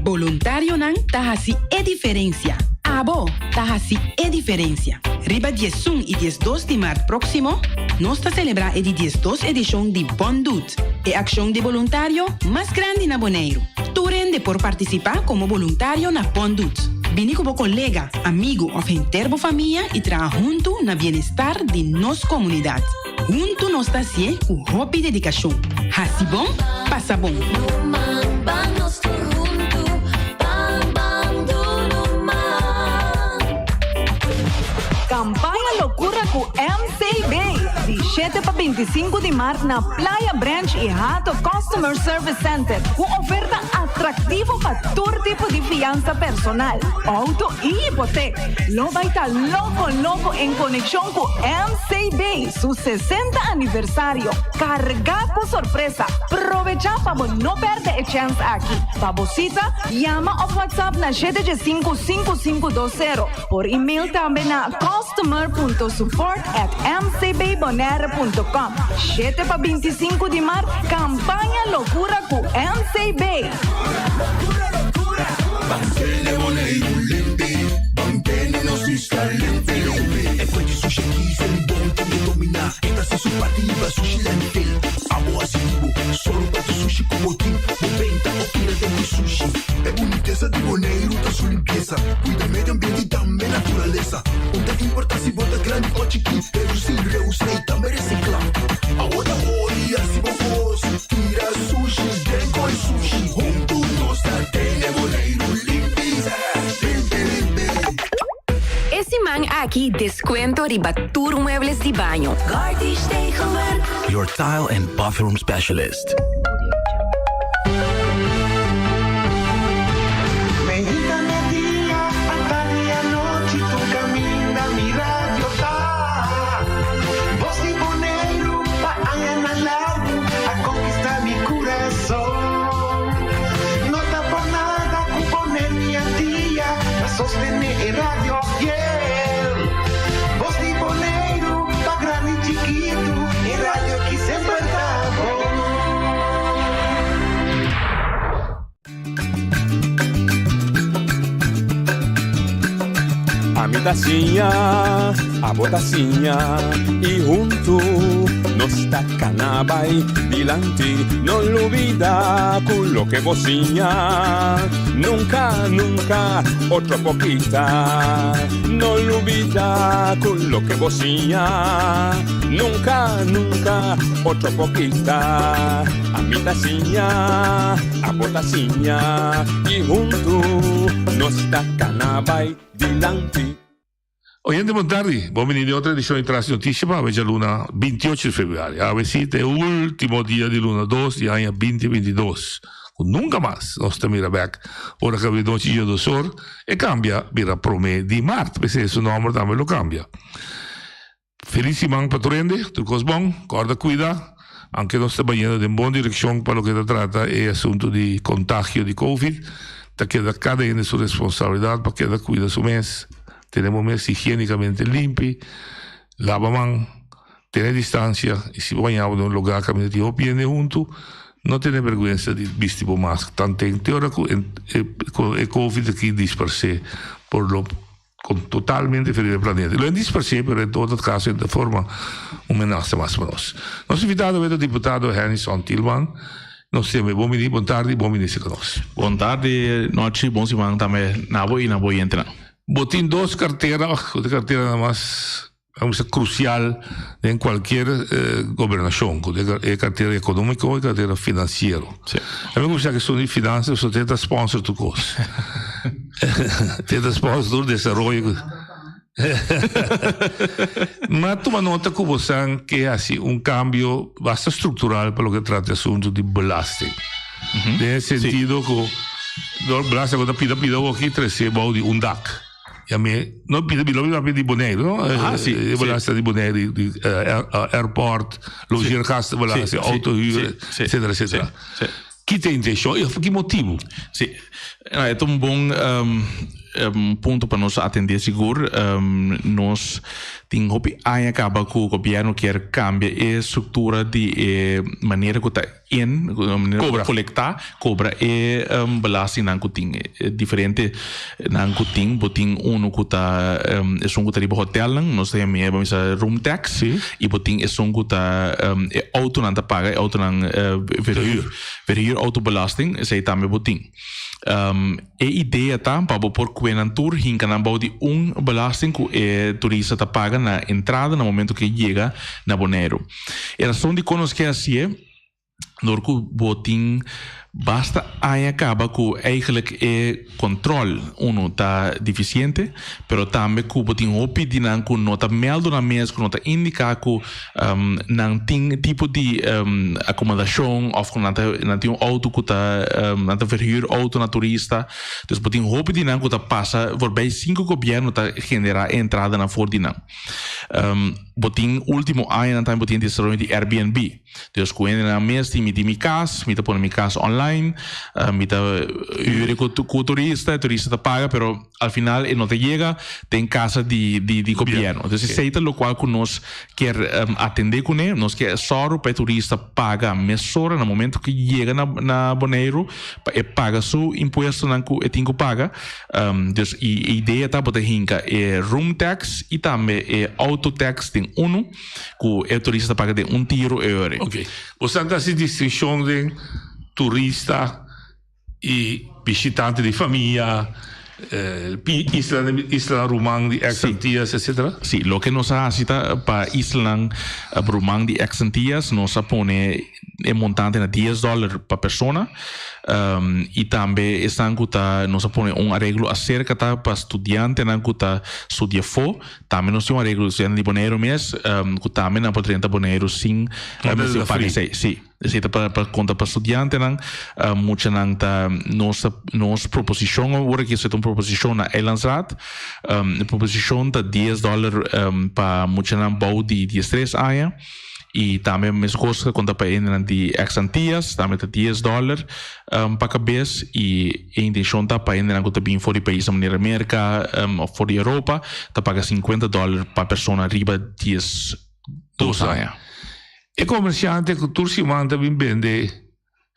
Voluntário não tá assim é diferença. Abo tá assim é diferença. Riba 11 e 12 de março próximo, nós está celebrar a 12 edição de Bondut, a ação de voluntário mais grande na Bonaire. Tu rende por participar como voluntário na Bondut. Vini como colega, amigo ou interbo família e trabalhar junto na bem-estar de nossa comunidade. Junto nós está assim com hobby e dedicação. Assim bom, passa bom. Campanha Loucura com MCB, de 7 para 25 de março na Playa Branch e Hato Customer Service Center, com oferta atrativa para todo tipo de fiança personal, auto e hipoteca. Lo vai estar loco em conexão com MCB, seu 60 aniversário. Carregar por surpresa. Aproveitar para não perder a chance aqui. Para você, chama ou WhatsApp na 7555520. Por e-mail também na customer.support@mcbbonaire.com. 7 para 25 de março, campanha Loucura com MCB. Mantene Bonaire limpi, mantene nos limpi. E poi sushi chi se li buon che domina. E da su partiva sushi lentil. Amo asivo, solo per sushi como team. 90 oppure di sushi. E boniteza di Bonaire da sua limpieza. Cuida medio ambiente e também natureza. Onde importa se bota grande ou chiquinho. Pero se reusei também reciclar. A outra boia se vos tira sushi, dengo e sushi. Junto nós tem Bonaire limpi. Esse man aqui descuento ribatur muebles de banho. Gartish Tegenwerk. Your tile and bathroom specialist. Sostener radio fiel. Voz de Bonaire, pa grande e chiquito, e radio que sempre tá bom. A tacinha, a botacinha, e junto nos tacanabay dilante, no olvida con lo que vocinha. Nunca, nunca, otra poquita, no olvida con lo que vocinha. Nunca, nunca, otra poquita, a mi tacinha, a botacinha, y junto nos tacanabay dilante. Oyente, buon tardi, buon venire di altra edizione di Trassi Notizie para oggi luna 28 de febbraio. A visita è l'ultimo dia di luna 2 di anno 2022. Nunca mais nós estamos back. Ora che vedo io do sor e cambia vira prome di marzo, perché il nome também lo cambia. Felicissimo patrende, tutto bom, corda cuida, anche noi stiamo andando in buona direzione per lo che tratta è assunto di contagio di Covid, da che da cada uno sua responsabilità, perché da cuida su mes. Tenemos mes higiénicamente limpi, lavamos, tener distancia, y si vayamos a un lugar caminativo bien junto, no tener vergüenza de vestir más. Tanto en teoría el COVID aquí dispersé por lo totalmente fuera del planeta. Lo han dispersé, pero en todo caso de forma amenaza más para nosotros. Nuestro invitado es el diputado Henningson Tillman. Nós temos bom dia, boa tarde, bom dia conosco. Boa tarde, noite, bom semana também na boa e na boa entrada. Botín dos carteras, de cartera nada más, vamos a crucial en cualquier gobernación, de cartera económica o cartera financiera. Sí. A mí me gusta que son de finanzas, so tenta sponsor tu cosa. Tenta sponsor do desarrollo. Ma tu nota que você que assim cambio bastante estrutural para o que trata assunto de belasting. Nesse sentido que o belasting quando pida aqui recebe de DAC. E a me não pida di Bonaire, no? Belasting di Bonaire, di airport, logeergasten belasting, autohuur, etc. Que tem intenção? E que motivo? Sim, é um bom ponto para nós atender seguro. Nós temos que acabar com o governo quer cambiar a estrutura de maneira que está maneira coletar, cobra e belasting não tem diferente não tem, botin que está é que está riba hotel nós temos room tax e botin é que está auto não paga auto não verhuur auto belasting sei também botin a ideia tá para por quenantur hinca na body belasting que turista tá paga na entrada no momento que chega na Bonaire. A razão de conosco que assim Norco botin basta acaba com eigenlijk controle tá deficiente, pero também com botin hopi de não com nota meldo na mesa com nota indica com não tem tipo de acomodação ou com não tem auto que tá não tá verhuur auto na turista, dus botin hopi de não que tá passa voorbij 5 governo tá generar entrada na for de não. Botin último ano não tá botin desenvolvimento de Airbnb, dus com na mesa mi casa, mi tá pôr mi casa online, mi tá huur com turista tá paga, pero al final não te chega, tem casa de governo. Dus isso é lo qual que nós quer atender com ele, nós quer só para turista paga mesora no momento que chega na Bonaire, paga seu imposto não que tem que paga. Dus a ideia tá para hinca room tax e também auto tax tem que o turista paga de €1. Ok. Você está se distinção de turista e visitante de família, Isla Rumang de Exantias, etc. Sí, lo que nos hace para Isla Rumang de Exantias nos pone el montante de $10 para persona y también están nos pone un arreglo acerca para estudiante que estudia fo, también nos tiene un arreglo de Bonaire mes que también no podría Bonaire sin sí. Para conta para estudiante muita nossa proposição agora que é uma proposição na Eilandsraad proposição tá $10 para muita não bau de 3 anos e também a mesma coisa conta para ele de Exantias também tá $10 para cabeça e a intenção tá para ele que tá bem fora do país na América ou fora da Europa tá paga $50 para pessoa arriba 2 anos. E comerciante que turcimante também vende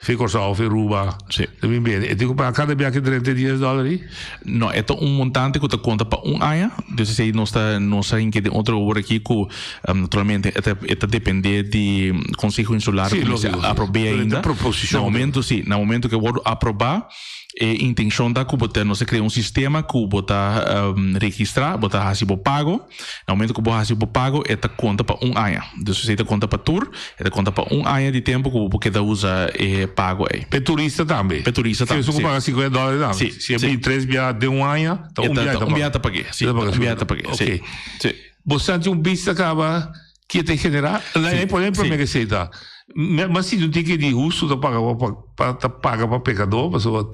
ficosal, feruba, também vende. E tem que pagar cada vez que $30? Não, é montante que conta para ano. Então, se nós está em que outra hora aqui que naturalmente é depender de Conselho Insular que se aprovar ainda. No momento que eu vou aprovar a intenção da que botar nós criar sistema que botar registrar, botar recibo pago. No momento que botar recibo pago, é conta para ano. Então, se você conta para tour, é conta para ano de tempo que você usa pago aí. Para turista também. Para turista também. Se você paga $50 também. Se é 3 viagens de ano, então viagem paguei. Sim, viagem paguei. Ok. Você tem vista acaba que tem generar, lá é por exemplo me receita. Mas se não tem que de uso da paga para pecador, pessoa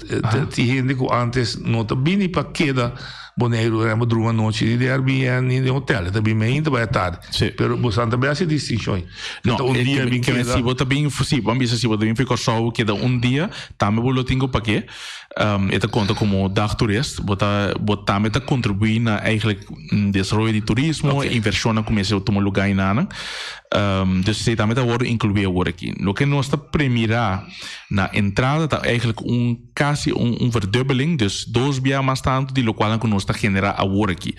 te rende que antes não tá bem para queda Bonaire era uma noite de Airbnb de hotel, também ainda vai tarde. Pero você também hace distinções. Não, dia bem que se você também vamos se você também fica só que dá dia, também vou tenho para quê? Esta conta como dagtoerist, bota também contribui na eigenlijk desenvolvimento de turismo, inversão na começo de tomar lugar em nada. Dus ze também está incluir agora aqui. O que nós está primeira na entrada está eigenlijk quase verdubbeling, dus 2 vezes mais tanto de lo qual que nós está generar agora aqui.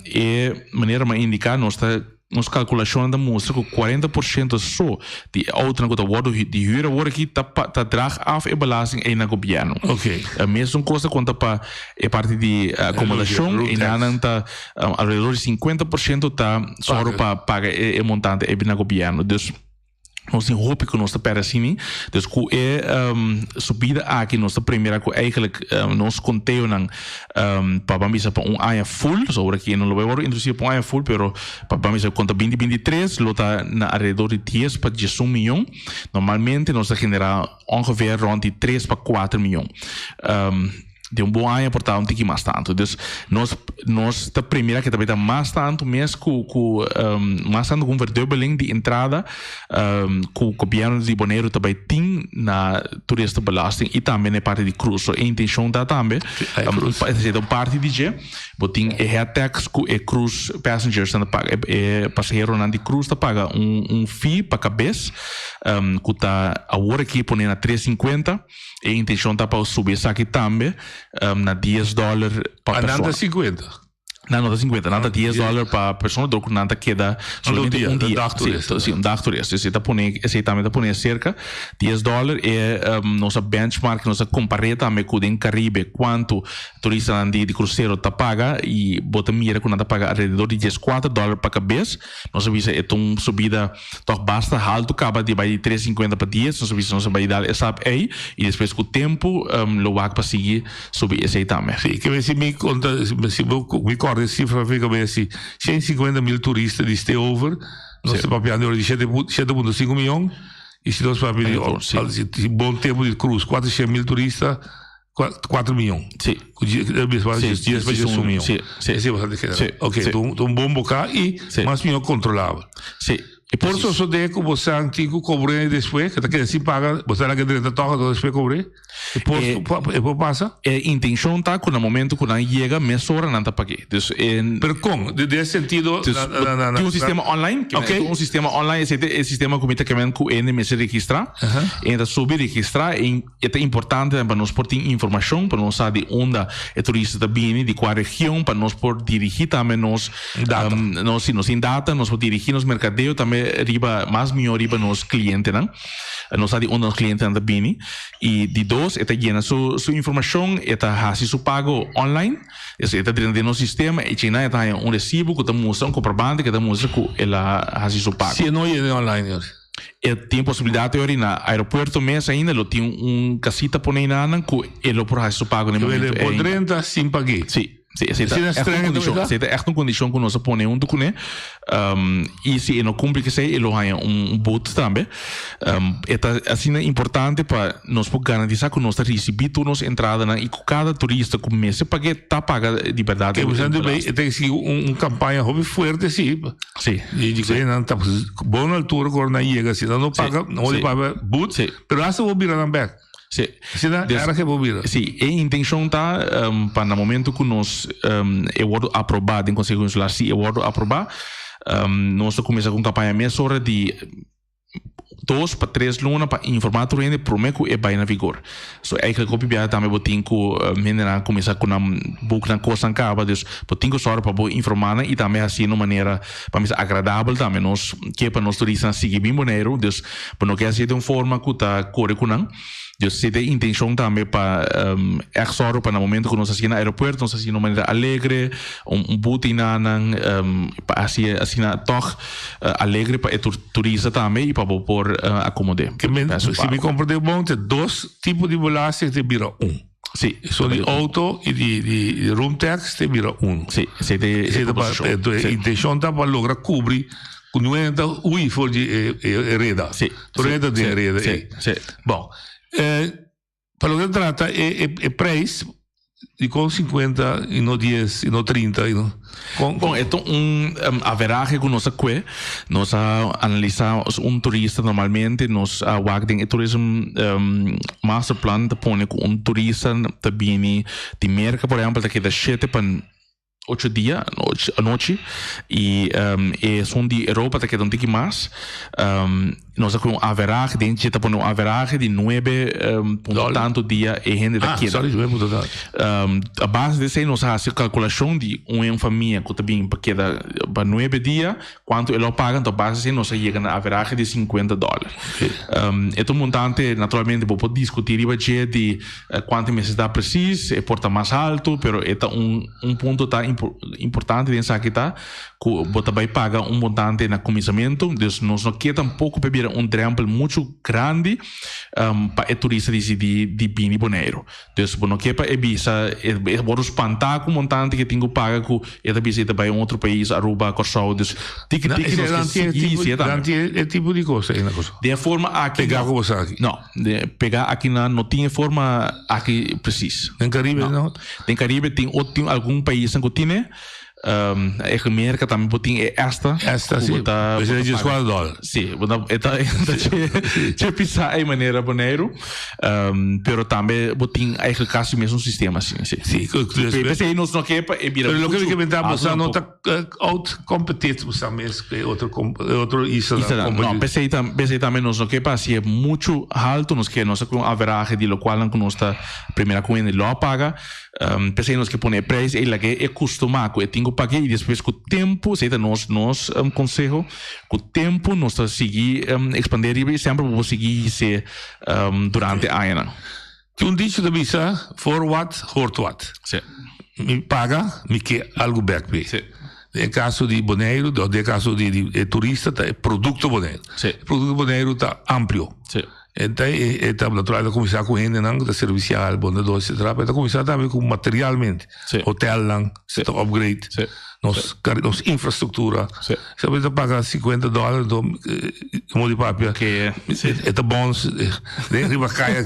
E maneira mais indicar nós está nos calculação da mostra que 40% só de outra coisa de huur agora aqui tá drag af e belasting aí na governo. Ok. A mesma coisa conta para a parte de acomodação e na tá alrededor de 50% tá só para pagar o montante aí na governo. Dus Nós temos roupa que nós estamos assim, dus que é subida aqui nossa primeira que eigenlijk nós contemos para vamos para ano full, so aqui não lo veo inclusive para ano full, pero para vamos conta 2023 lota na alrededor de 10 para 11 milhões. Normalmente nós genera ongeveer rond die 3 para 4 milhões. De bom ano portar tique mais tanto. Dus nós a primeira que também mais tanto mesmo mais tanto com verdubeling de entrada com o governo de Bonaire também tem na turista belasting e também é parte de cruise. So, a intenção da também é parte de je, botin é tax com é cruise passengers na paga é passageiro na de cruise tá paga fee para cabeça que tá agora aqui põe na 350 e a intenção tá para subir isso aqui também na $10 para pessoa. Nada 50. Não, 50, nada $10 para pessoa, do que nada queda somente um dia. Sim, dag turista. Você também tá pondo cerca $10 é nossa benchmark, nossa comparada também com o Caribe, quanto turista de cruzeiro tá paga e bota mira com nada paga alrededor de $14 para cabeça. Nossa visa é uma subida toch basta alto, acaba de vai de 350 para 10, nossa vai dar essa aí e depois com o tempo lo vai para seguir subir esse aí também. Sim, que se me conta, se me corre a cifra fica bem assim, 150 mil turistas de stay over, nós estamos papiando de 7,5 milhões e se nós papiando de bom tempo de cruise, 400 mil turistas, 4 milhões. Sim. Dias vai ser 1 milhão. Sim. Ok, então bom bocar e mais milhão controlável. Sim. E por isso só de que você antigo cobre depois, que tá se paga, você na que direita toca depois cobre. E por passa. A intenção tá que no momento que não chega, meia hora não tá pague. Pero com, de sentido, tem um sistema online, um sistema online, esse sistema que também que o NM se registrar, então subir registrar, é importante para nós por ter informação, para nós saber onde é turista da bem, de qual região, para nós por dirigir também nós em data, nós por dirigir nos mercadeio também riba mais melhor riba nos clientes, não? Nós sabe onde os clientes andam bem e de dois está llena sua informação, está fazendo seu pago online, está dentro do nosso sistema e tinha está recibo que está mostrando comprovante que está mostrando que ela faz seu pago. Se não é online, tem possibilidade de ir na aeroporto mesmo ainda, ele tem casita por aí na que ele pode fazer seu pago no momento. Ele pode entrar sem pagar. Sim. Essa é echt uma condição que nós põe um documento e se não cumpre que sei ele ganha boot também é assim importante para nós poder garantir que nós recebemos todas as entradas e que cada turista começa a pagar tá paga de verdade. Tem que ser uma campanha hobby forte sim. E de que não tá boa altura quando não chega assim não paga não paga boot, pero essa vou virar na back. Sim, sim, a intenção está para no momento que nós eu aprovado em consequência lá se eu aprovar nós começamos com campanha meia hora de 2 para 3 lunas para informar o cliente prometo que é bem na vigor. So eigenlijk op je também botin que menina começar com um book na coisa acaba dus botin que só para bo informar e também assim de uma maneira para mim agradável também nós que para nós turistas seguir bem Bonaire dus para não quer ser de uma forma que tá corre com não. Eu sei a intenção também para só para no momento que nós assim no aeroporto nós assim de uma maneira alegre boot assim na toch alegre para turista também e para por acomodar. Se me compreendeu bom, tem dois tipos de belasting, tem vira Sim, so de auto e de room tax tem vira Sim, a intenção está para lograr cobrir com não é ui for de hereda. Sim. Torreta de hereda. Sim. Bom, para o que trata é preço de com 50 e no 10 e no 30 Bom, então average que nós analisamos turista normalmente nós wagding tourism master plan põe com turista também de merca por exemplo que da 7 para 8 dias à noite e são de Europa que não tem mais nós temos um average dentro de um average de 9 tanto dia e gente daqui a base desse nós fazemos a calculação de uma família que também queda para 9 dias quanto eles pagam então base nós chegamos a average de $50 é um montante naturalmente vou discutir de quanto meses dá preciso é porta mais alto pero é ponto tá importante de saber que você vai pagar montante na comissamento, então nós não quer tampouco beber drempel muito grande para o turista de Bini Bonaire. Então não quer para evisa vou espantar com o montante que tenho paga com essa visita para outro país, Aruba, Corsau, então é tipo de coisa aí na coisa. De forma aqui pegar como aqui. Não, pegar aqui não tem forma aqui preciso. Em Caribe não. Em Caribe tem algum país que tem a América também tem esta sim. Mas é de $4. Sim, pisa aí maneira boneiro, pero também tem aí quase mesmo sistema assim. Sim, pensei nós não quer para pero lo que comentamos não está out competitive também que outro isso não, pensei também nós não quer para se é muito alto nós que nós com average de lo qual não conosca primeira coisa lo paga. Pensei nós que põe preço ele que é costumado e tenho paguei e depois com o tempo seita nós consejo com o tempo nós seguir expandir e sempre vou seguir se durante a ano. Tinha dicho da visa for what hurt what. Sim. Me paga me quer algo back pay. Sim. No caso de Bonaire, no caso de turista, é produto Bonaire. Sim. Produto Bonaire está amplo. Sim. Então, é natural de começar com gente da servicial, bondador, etc. Mas começar também com materialmente. Sim. Hotel, upgrade. Sim. Nos infraestrutura. Se você pagar $50 como de papel, que é bom, de riba caia,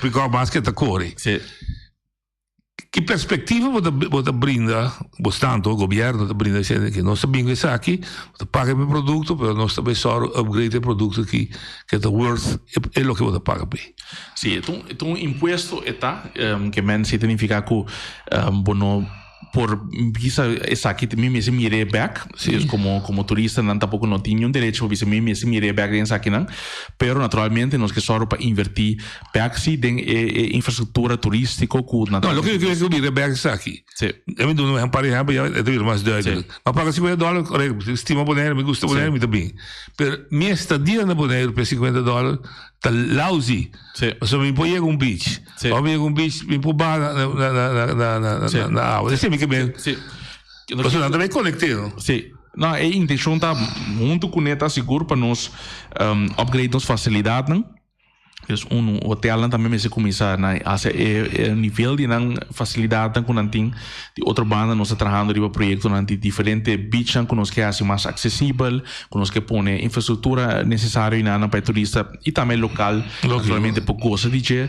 picar mais que a cor. Que perspectiva você brinda, bastante o governo brinda dizendo que nós sabemos isso aqui, você paga meu produto, mas nós também só upgrade o produto que é worth é o que você paga bem. Sim, então imposto está que men significa que bueno por visa essa aqui mesmo mire back, sí. como turista não tampoco não tinha direito visa mesmo mire back nessa aqui não, pero naturalmente nós que só para invertir back sim em infraestrutura turística com não, o que eu mire back isso aqui. Sim. Eu me dou para é de mais duidelijk. Maar paga $50, correto, estima Bonaire, me gusta Bonaire, muito bem. Pero minha estadia na Bonaire por $50 tá lousy. Mas me põe um beach. Ou me um beach, me põe na água. Você me que bem. Sim. Você não também conectado. Sim. Não, a intenção tá muito conectada seguro para nós upgrade nos facilidades, não? Então, hotel também se começa a nível de facilidade com de outra banda nós trabalhando em projeto de diferente beach que nós quer assim mais acessível, que nós quer pôr infraestrutura necessária para turista e também local, naturalmente por coisa de que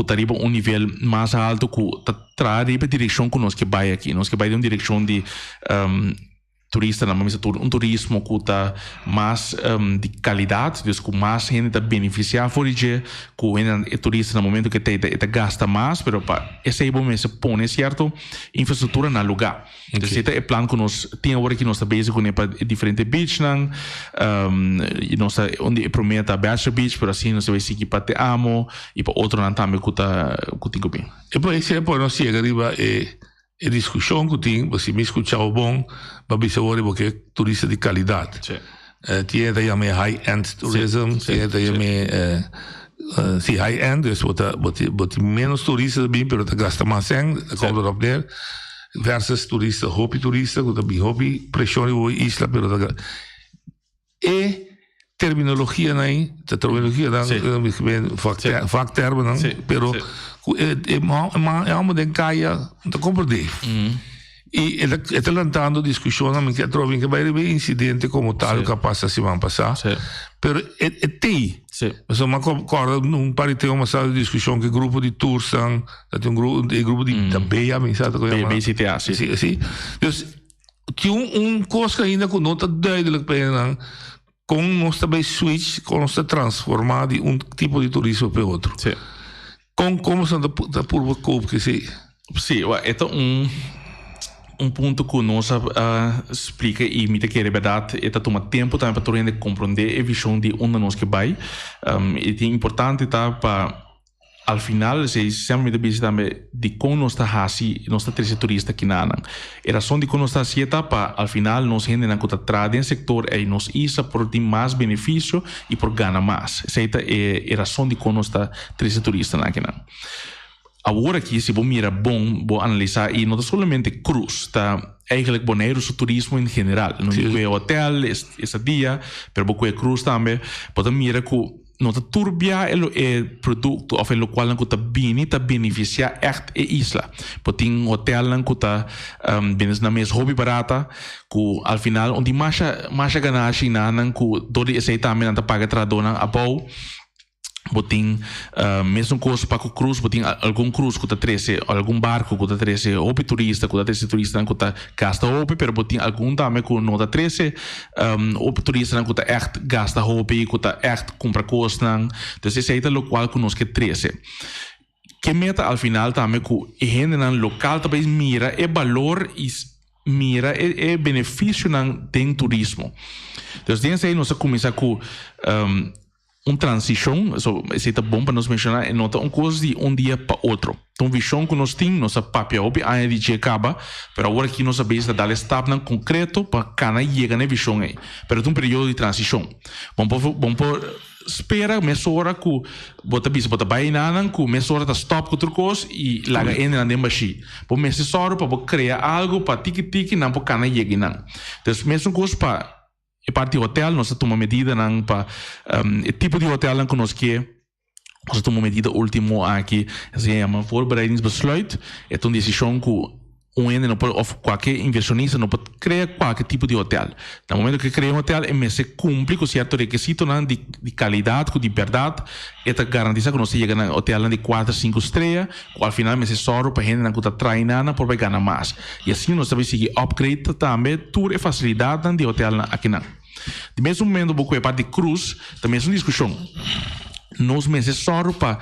estaria nível mais alto que trazer a direção que nós que vai aqui, nós que vai de uma direção de turista na mesma turismo que está mais de qualidade, dus com mais gente está beneficiar por isso, com o turista no momento que te gasta mais, pero para esse é bom se põe certo infraestrutura no lugar. Então esse é o plano que nós tem agora que nós estamos com diferentes beach não, e nós onde promete a Bachelor Beach, pero assim nós vai seguir para Te Amo e para outro não também que está com bem. E por isso nós chega arriba e discussão que tem, você me escuchava bom, mas você olha porque é turista de qualidade. Tinha também high-end tourism, tinha também high-end, dus wat menos turistas bem, pero te gasta mais en, komt erop neer, versus turista, hobby turista, que também hobby, pressione o isla, pero e terminologia aí, a terminologia vaktermen, pero é uma de caia de compreender. E ele está lançando discussão que trovo que vai haver incidente como tal que passa a semana passada. Pero tem. Mas uma concorda num parite uma sala de discussão que grupo de tours são, tem grupo de também a mensagem que BCTA, sim. Então, tinha coisa ainda que não está duidelijk para com nós também switch, com nós transformar de tipo de turismo para outro. Como são da curva que se? Sim, é ponto que nós explica e me que é verdade é tomar tempo também para tornar compreender a visão de onde nós que vai. É importante para al final se sempre me dice também de como nós está assim nós está três turista aqui na a razão de como nós está assim para al final nós gente na conta trade em sector e nós isa por ter mais benefício e por ganhar mais. Essa é a razão de como nós está três turista aqui na agora aqui, se você mira bom, vou analisar, e não solamente cruise, está eigenlijk Bonaire o turismo em geral. Não é hotel, esse dia, mas você cruise também, pode mira que não está turbia o produto, ou o qual não está beneficiar echt a isla. Pode ter hotel que está na mesma hobby barata, que ao final, onde mais ganagem não, que todo esse também não paga tradona a bom. Botin mesmo coisa para o cruise, botin algum cruise que está 13, algum barco que está 13, ou turista que está 13 turista que está gasta hobby, pero botin algum também que não está 13, ou turista que está echt gasta hobby, que está echt compra coisas, então esse é o qual que nós que 13. Que meta ao final também que a gente no local também mira o valor e mira o benefício do turismo. Então desde aí nós começamos com transição, isso é bom para nós mencionar, é nota coisa de dia para outro. Então, visão que nós temos, nossa papel, a gente acaba, mas agora aqui nós sabemos dar step concreto para cada chegar na visão aí. Mas é um período de transição. Vamos espera meia hora que bota bem nada, que meia hora está stop com outra coisa e larga ainda na embaixi. Vamos meia hora para criar algo para tiki não para cada chegar não. Então, mesmo coisa para e parte do hotel, nós tomamos medida para o tipo de hotel que nós queremos. Nós tomamos medida último aqui, se chama voorbereidingsbesluit. É uma decisão que não pode, ou qualquer inversionista não pode criar qualquer tipo de hotel. No momento que cria hotel, se cumpre com certo requisito de qualidade, de verdade, e garantiza que nós chegamos a hotel de 4, 5 estrelas, que ao final se sorro para a gente que está treinando para ganhar mais. E assim nós também seguir upgrade também, toda a facilidade de hotel aqui não. De mesmo momento, a parte de cruz, também é uma discussão. Nós meses sorro para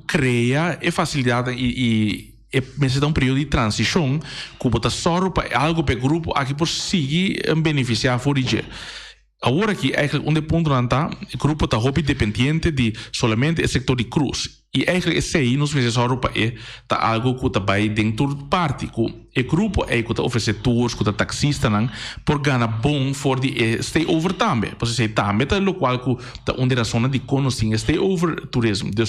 criar a facilidade e mas é um período de transição que bota sorro para algo para o grupo aqui por seguir beneficiar for dia. Agora aqui é onde ponto não está, o grupo está hobby dependente de somente o setor de cruz. E eigenlijk esse aí nos meses sorro para tá algo que está bem dentro da parte que o grupo é que está oferecer tours, que está taxista não, por ganhar bom for de stay over também. Porque se também tá o qual que está onde a zona de conhecimento stay over turismo. Então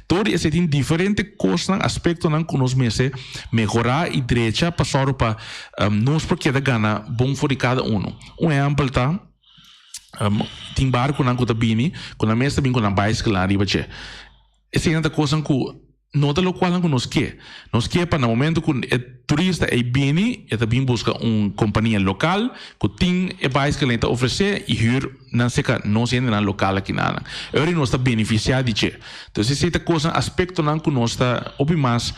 todo esse tem diferente coisas, aspectos não que nos meses melhorar e direita para sorro para nós porque da ganhar bom for de cada um. Exemplo tá tem barco não que está bem, quando a mesa bem com a bicycle lá arriba che. Essa é uma coisa que não é o qual nós quer. Nós quer para no momento que o turista é bem, e também busca uma companhia local que tem a bicycle que oferecer e hur não sei que não se na local aqui nada. Agora nós está beneficiado de che. Então essa é uma coisa aspecto não que nós está obi mais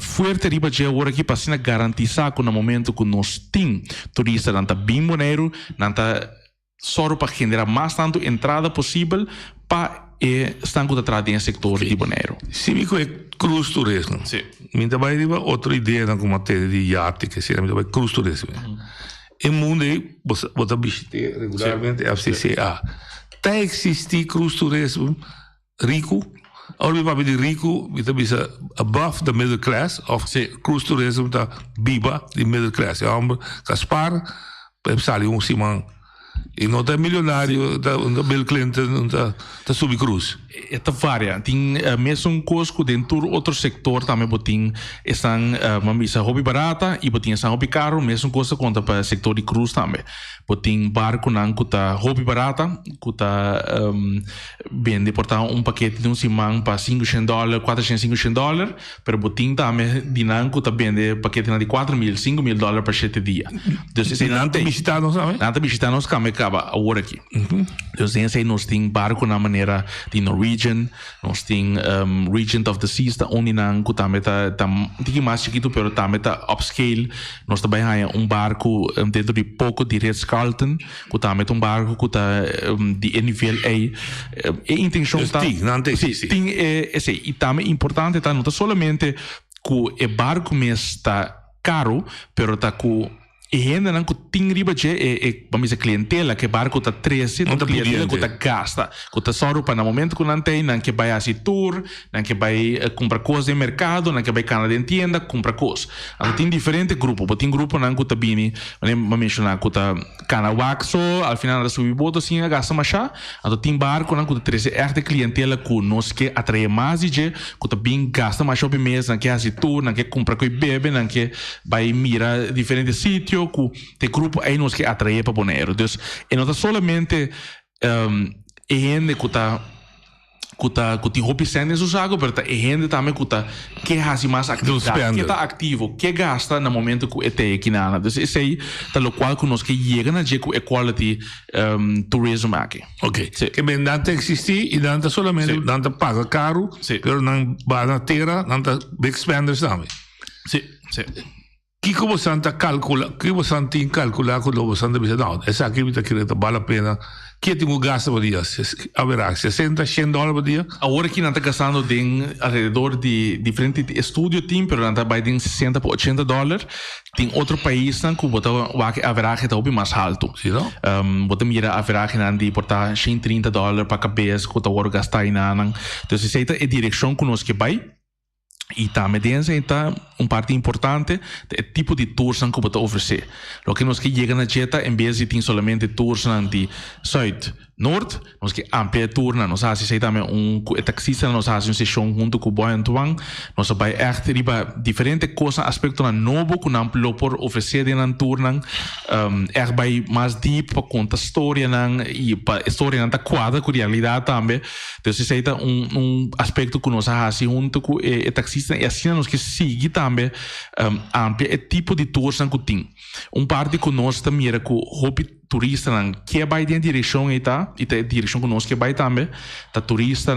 forte arriba che agora aqui para se garantizar que no momento que nós tem turista não está bem bonito, não está só para generar mais tanto entrada possível para estão atrás do setor de Bonaire. Se me conhece cruise turismo, me também arriba outra ideia na matéria de iate que se chama cruise turismo. E mundo aí você visita regularmente a FCCA. Tá existe cruise turismo rico. Ou we de rico, we também above the middle class of cruise turismo tá biba de middle class. É um Caspar, sabe Simão. E não é milionário, Bill Clinton, está subcruz. É vária. Tem mesmo coisa que dentro do outro sector também tem estão uma hobby barata e tem essa hobby caro, mesmo coisa conta para o setor de cruz também. Tem barco não que está hobby barata, que está bem deportar paquete de simão para $500, $400, pero tem também de não que está bem de paquete de $4,000, $5,000 para 7 dias. Então se não tem visitar nós também. Não tem visitar nós também acaba agora aqui. Então esse nós tem barco na maneira de Norwegian, nós tem Regent of the Seas, tá onde não que também tá mais chiquito, pero também tá upscale. Nós também há barco dentro de pouco de Ritz-Carlton, que também é barco que tá de nível A. A intenção tá tem esse e também importante tá não tá somente que o barco mesmo está caro, pero tá com E gente não tem riba e vamos dizer clientela que barco tá 13 não clientela que tá gasta que tá só para no momento que não tem não que vai assim tour não que vai comprar coisas no mercado não que vai canal de tienda comprar coisas então tem diferente grupo tem grupo não que tá bem vamos mencionar que tá cana waxo al final da sua boto assim gasta mais então tem barco não que tá 13 arte clientela que nós que atrai mais e que tá bem gasta mais shopping mês não que assim tour não que comprar coi bebe não que vai mira diferente sítio que tem grupo aí nos que atrai para Bonaire. Então, não é somente gente que tem hobby sem isso jago, mas é gente também que faz mais atividade, que está ativo, que gasta no momento que é aqui na. Então, isso aí é o qual que nós que chega na jeito é quality tourism aqui. Ok. Que bem dante existe e dante solamente dante paga caro, pero não vai na terra, dante expanders também. Sim. Que você calcula, que você tem calcular quando você diz não, essa aqui está querendo vale a pena. Que tem um gasto por dia? Haverá $60-$100 por dia? Agora que não está gastando alrededor de diferentes estúdios, pero não está vai de $60-$80. Tem outro país que bota o average está bem mais alto. Sim, não? Bota mira average não de portar $130 para cabeça que agora gastar em nada. Então essa é a direção que nós que vai. E também está parte importante do tipo de tours que você oferecer. O que nós que chega na jeta, em vez de ter somente tours de Sul, Norte, nós que amplia tour, nós fazemos também taxista, nós fazemos sessão junto com o Boy Antoine, nós vai echt riba diferentes coisas, aspectos novo que nós por oferecer na tour, echt vai mais deep para contar história e para história não tá quadra com a realidade também. Então esse é aspecto que nós fazemos junto com o taxista e assim nós que sigue também amplia o tipo de tours que tem. Parte que nós também era com hobby turista que vai em direção e a direção que nós que vai também tá turista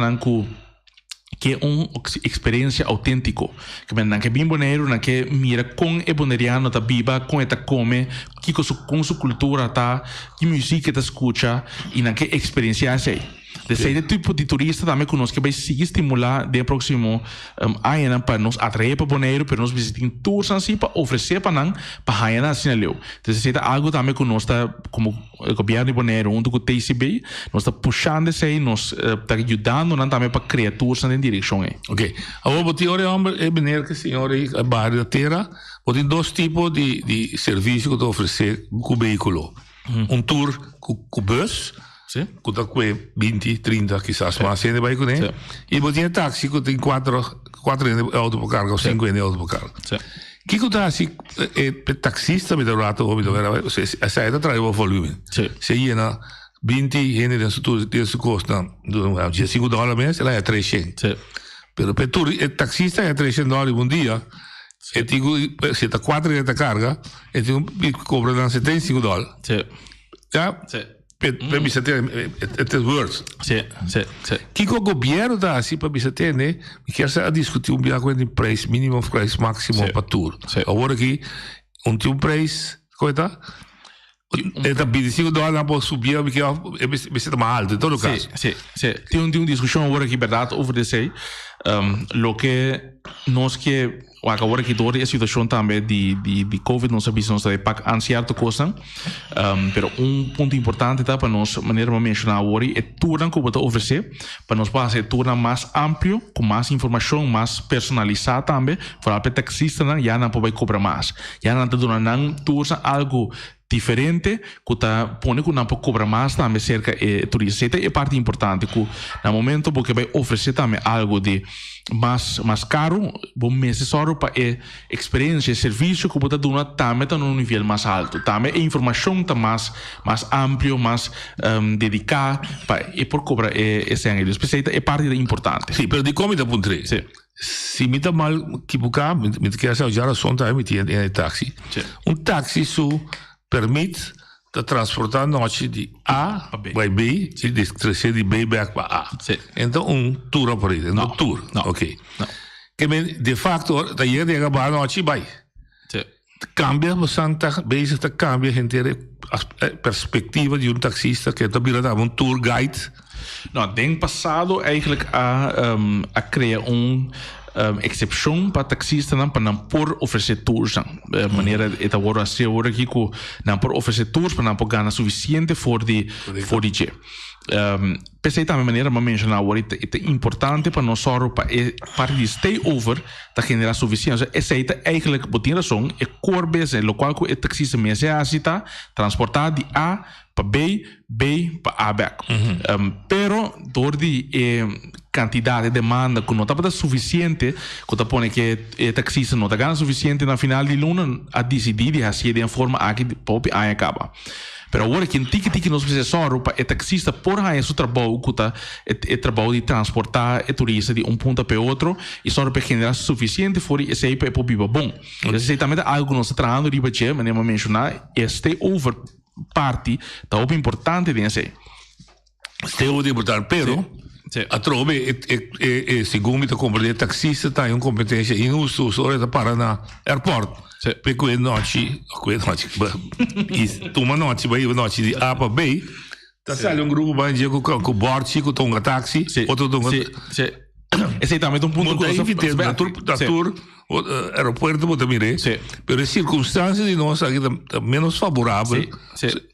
que é uma experiência autêntica que é bem bonito que mira com é boneriano tá biba com tá come que com sua cultura tá que música tá escuta e na que experiência aí esse tipo de turista também que nós que vai seguir estimular de próximo ano para nos atrair para Bonaire para nos visitar tours assim para oferecer para nós para aí na sinaleu então esse é algo também que nós está como governo de Bonaire junto com o TCB nós está puxando isso aí nós está ajudando nós também para criar tours na direção aí. Ok. Agora você é Bonaire que senhor aí a barra da terra tem dois tipos de serviço que tu oferecer com o veículo tour com bus Sim. Que está com 20, 30, quizás mais gente vai com ele. E você tem táxi que tem 4 autos por carga ou 5 autos por carga. Que está assim, taxista, me dá rato, você sai da trás o volume. Se llena 20 gente desse custo, $5 mês, ela é 300. Pero o taxista é $300 um dia. E digo, se está 4 gente carga, e digo, cobra $75. Já? Para visitar estes words. Sim. Que o governo dá assim para visitar, né? E quer se discutir um preço mínimo, preço máximo para tour. Agora aqui, tem preço, coisa está $25 não pode subir, porque é mais alto, em todo caso. Sim. Tem uma discussão agora aqui, verdade, over isso lo que nós que agora que toda a situação também de Covid não sabemos nós para ansiar coisa, pero ponto importante tá para nós maneira de mencionar agora é turno que pode oferecer para nós fazer turno mais amplo com mais informação mais personalizada também para o taxista já não pode cobrar mais já não está dando turno algo diferente que está põe que não pode cobrar mais também cerca de turista. Essa é parte importante que no momento porque vai oferecer também algo de mais caro, bom necessário para a experiência, serviço que pode dar também está num nível mais alto. Também a informação está mais amplo, mais dedicada para e por cobrar esse ângulo. Essa é parte importante. Sim, mas de como está ponto 3? Sim. Se me está mal que buscar, me quer saber já a sonda me tem em táxi. Táxi permite transportar noite de A para B e descer de B back para A. Então, tour operator, não tour. Ok. Que de facto, daí chega para noite e vai. Cambia bastante, bezig te cambia a perspectiva de taxista que está virando tour guide. Não, tem passado eigenlijk a criar excepção para taxista para não por oferecer tours maneira é agora se agora aqui com não por oferecer tours para não por ganhar suficiente for de pensei também maneira mas mencionar agora é importante para nós só para de stay over para generar suficiência essa é eigenlijk botin razão é core business lo qual o taxista necessita transportar de A para B para A back pero door die quantidade de demanda que não está suficiente que está põe que o taxista não está ganhando suficiente na final de luna a decidir de fazer de uma forma que pop aí acaba. Pero agora que tiki nós precisamos para o taxista por aí seu trabalho que tá é trabalho de transportar o turista de ponto para outro e só para generar suficiente for esse aí para viver bom. Esse também é algo que nós está tratando de bater, mas nem mencionar este over parte tá muito importante de esse. Este é muito importante, pero a trove segundo me compreende taxista tá em competência em uso hora para na airport. Per quelle noci, uma noite vai noite de A para B, tá sale grupo vai dia com bordo com tonga táxi, outro tonga. Exatamente ponto que nós da tour aeroporto pode mirar, pero as circunstâncias de nós aqui tá menos favorável,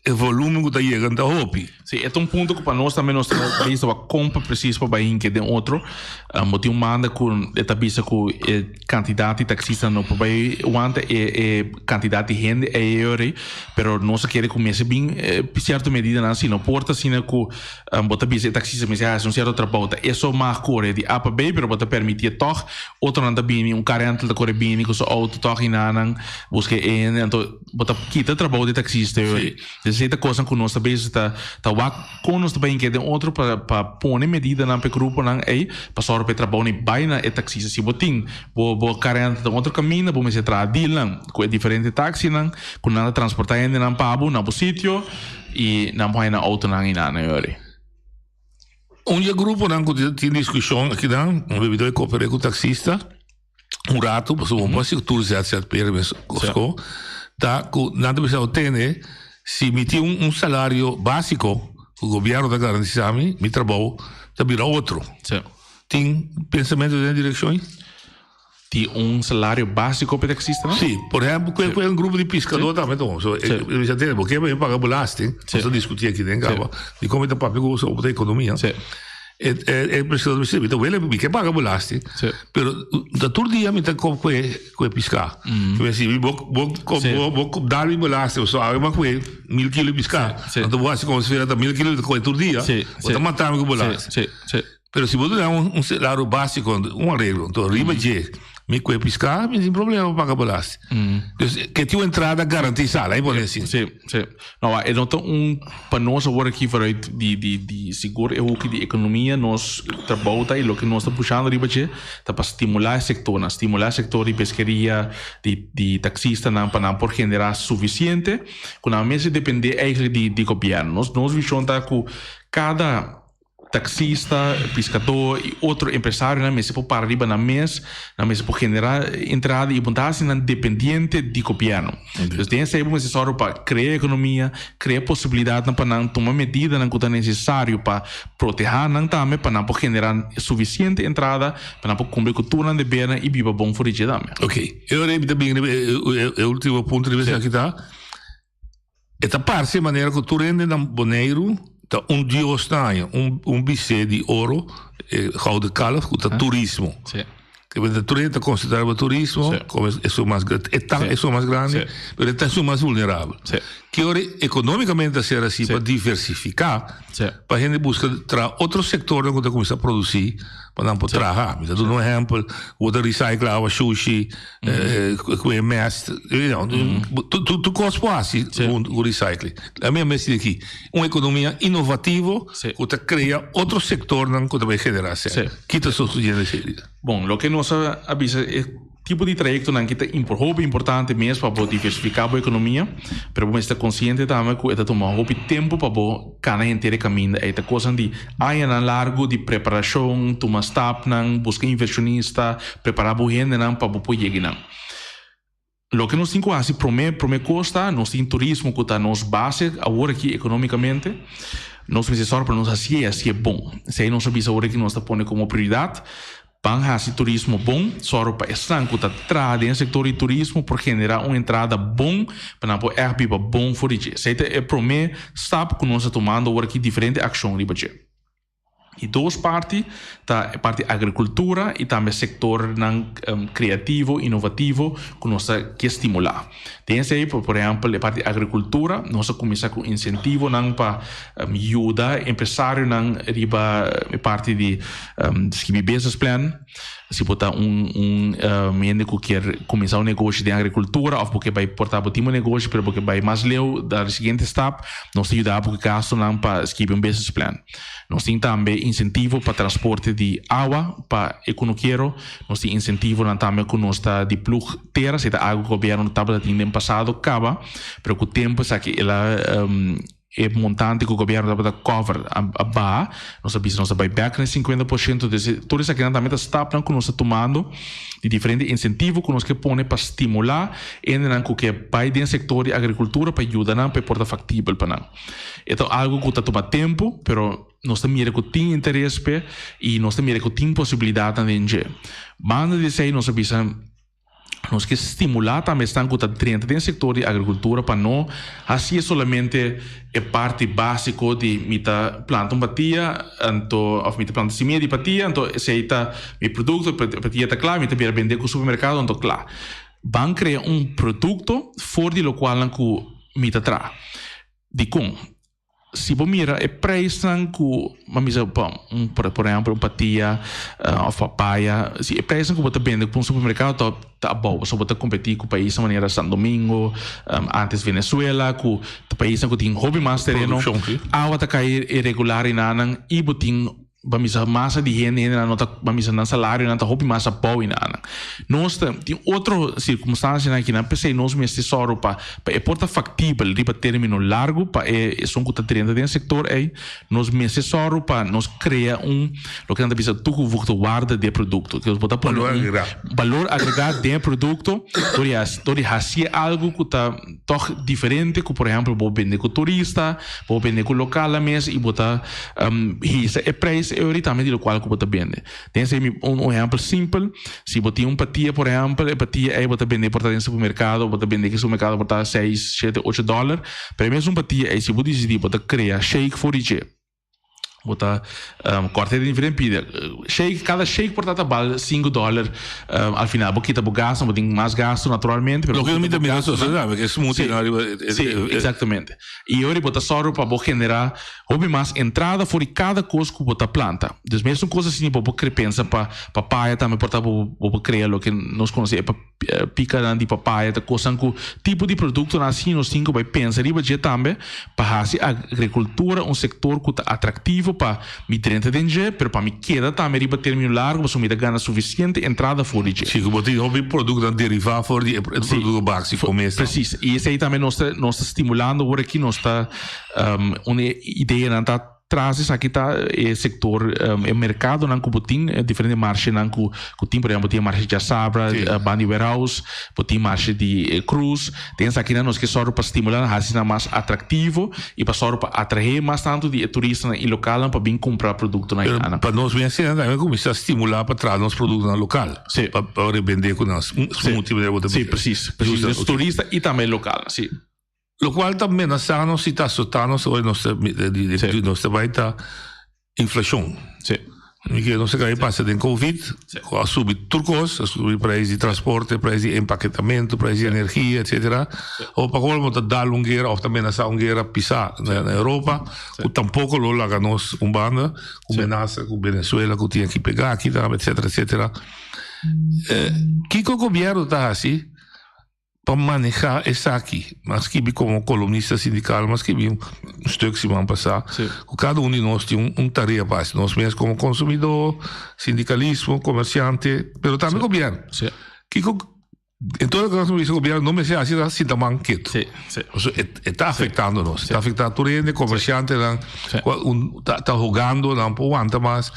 o volume que tá chegando a hopi. Sim, é ponto que para nós também nós temos a compra precisa para bain que de outro, motivo manda com esta bisa com quantidade de taxistas não para bain, oante quantidade de gente é euro, pero nós queremos começar bem certa medida não assim, não porta assim com bota bisa taxista mas é um certo trabalho, é só mais core de A para B, pero bota permitir toch outro não tá bem um carente da core bem com sua auto toch e não busca então bota quita trabalho de taxista hoje, essa coisa que nós também está com nós também que de outro para pôr medida na grupo não é passar para trabalho bem na taxista se botin bo carente da outro caminho bo me se tradilam com diferente táxi não com nada transportar ainda não pabo na sítio e não vai na auto não ina na hora grupo não tem discussão aqui não bebida cooperar com o taxista rato passou se tu já per cosco tá com nada precisa ter se emitir salário básico o governo da garantia me trabalho tá virar outro tem pensamento na direção tem salário básico para taxista não? Sim, por exemplo com grupo de pescador também então já tem porque vai pagar belasting vamos discutir aqui dentro de como está papel sobre a economia é preciso dizer então ele que paga belasting pero da todo dia me tá com pescar eu assim vou dar me belasting só eu mas com 1000 kg pescar então vou assim como se fosse 1000 kg com todo dia vou matar me com belasting pero se você dá salário básico arreglo então riba de me com pescar não tem problema pagar belasting que tua entrada garantida aí por assim sim não é não para nós agora aqui para de seguro é o que de economia nós trabalha e o que nós está puxando riba de tá para estimular o setor de pescaria de taxista não para não por generar suficiente quando a mesa depende de governo nós visão tá com cada taxista, pescador e outro empresário na mesa para arriba na mesa para generar entrada e vontade dependente de governo. Então tem esse necessário para criar economia, criar possibilidade para não tomar medida não que é necessário para proteger não também para não generar suficiente entrada para não cumprir com tudo de bem e viver bom fora de também. Ok, eu lembro também o último ponto de vista aqui tá. Esta parte maneira que tu rende na boneiro tá dia ostanha bice de ouro gouden kalf com turismo que o turismo considerado turismo como é o mais grande é o mais grande mas é o mais vulnerável que ora economicamente ser assim para diversificar para a gente buscar outro setor onde começar a produzir para não poder trabalhar então um exemplo o de reciclar o sushi com o mest tu cospo assim o recycling a minha mensagem aqui uma economia inovativa que cria outro setor que vai generar que está sucedendo bom o que nós avisa é tipo de trajecto não que é importante mesmo para diversificar a economia, mas você está consciente também que é tomar um tempo para cada inteiro caminho, é coisa de aí na largo de preparação, tomar staff não, buscar inversionista, preparar a gente não para poder chegar não. O que nós temos assim, primeiro costa, nós temos turismo que está nos base agora aqui economicamente, nós precisamos para nós assim é bom, se aí nós sabemos agora que nós está pondo como prioridade Bang hasi turismo bom, só para estranho que está dentro do setor de turismo por generar uma entrada bom para não é bom for isso. Esse é o primeiro step que nós estamos tomando agora aqui diferente ação de budget. E duas partes, tá a parte agricultura e também setor criativo, inovativo, que nós quer estimular. Tem aí, por exemplo, a parte agricultura, nós começamos com incentivo para ajudar empresários na parte de business plan. Se botar menino que quer começar negócio de agricultura, ou porque vai portar um negócio, mas porque vai mais leu, dar o seguinte step, nós ajudamos porque gasto para escrever business plan. Nós temos também incentivo para transporte de água para economia, nós temos incentivo também com nós de plug terra, se água que o governo estava tendo no passado, acaba, mas com o tempo, sabe que ela é montante que o governo estava cover a barra, nós vai back em 50%, tudo isso aqui também está que nós estamos tomando de diferentes incentivos que nós que põe para estimular e que vai dentro do setor de agricultura para ajudar para portar factível para nós. Então, algo que está tomando tempo, mas nós também tem interesse e nós também tem possibilidade de banda de sei nós nós que estimular também estão com dentro do setor de agricultura para não assim solamente a parte básica de mita planta batia então ou mita planta semente de batia então se está o produto batia está claro mita para vender com o supermercado então claro van criar produto fora de lo qual que mita tra de com se você mira o preço por exemplo, patia ou papaya, se o preço que você vende para um supermercado está bom, você pode competir com países maneira Santo Domingo, antes Venezuela, com o país que tem hobby mais terreno, a outra cair irregular em anan e botin bamisa massa de gente na nota bamisa na salário na hobby massa pau em anan. Nós tem outra circunstância aqui na PC nós mesmo só para é porta factível de término largo para é são que está dentro do setor aí nós mesmo só para nós criar lo que anda bisa tudo guarda de produto que botar por valor agregado de produtotori hasia algo que está toch diferente que por exemplo vou vender com turista vou vender com local mesmo e botar isso é preço teoricamente do qual você vende. Tem exemplo simples, se você tem patia, por exemplo, a patia é você vender por no supermercado, você vender que o supermercado por $6, $7, $8, pero mesmo patia é se você decidir você criar shake for IG. Bota corte de diferente pida shake cada shake portata vale $5 al final boquita gasto tem mais gasto naturalmente pero lo que me também sabe que é smoothie exatamente e ora bota só para generar houve mais entrada fora cada coisa que bota planta das mesmas coisas assim para você pensa para papaya também porta para criar o que nós conhecemos pica de papaya da coisa que tipo de produto assim nós cinco vai pensar e vai também para a agricultura setor que atrativo para me trenta de pero para me queda também riba termino largo você me dá gana suficiente entrada fora de sim que você hobby produto derivado fora de produto básico começa preciso e esse aí também nós está estimulando agora aqui nós está uma ideia não está traz isso aqui tá o setor o mercado não cubutim diferente marcha não cubutim por exemplo tem marcha de Sabra Bandi Warehouse tem marcha de Cruz tem isso aqui não nós que só para estimular a assim mais atrativo e para só para atrair mais tanto de turista e local para vir comprar produto na Ana para nós bem assim também começar a estimular para trazer os produtos na local para vender com nós sim preciso turista e também local sim lo qual também nós não se está soltando hoje nós vai estar inflação porque não sei o que passa de Covid a subir turcos a subir preço de transporte preço de empaquetamento preço de energia etc ou para como dar uma guerra ou também nessa guerra pisar na Europa que tampouco lo laga nós banda com ameaça com Venezuela que tinha que pegar aqui etc que o governo está assim para manejar isso aqui, mas que como colunista sindical, mas que um stuk se vão passar. Cada de nós tem tarefa, nós mesmos como consumidor, sindicalismo, comerciante, mas também governo. Que em todo caso o governo não me se assim também quieto. Está afetando nós, está afetando todo mundo, comerciante, está jogando, não aguenta mais,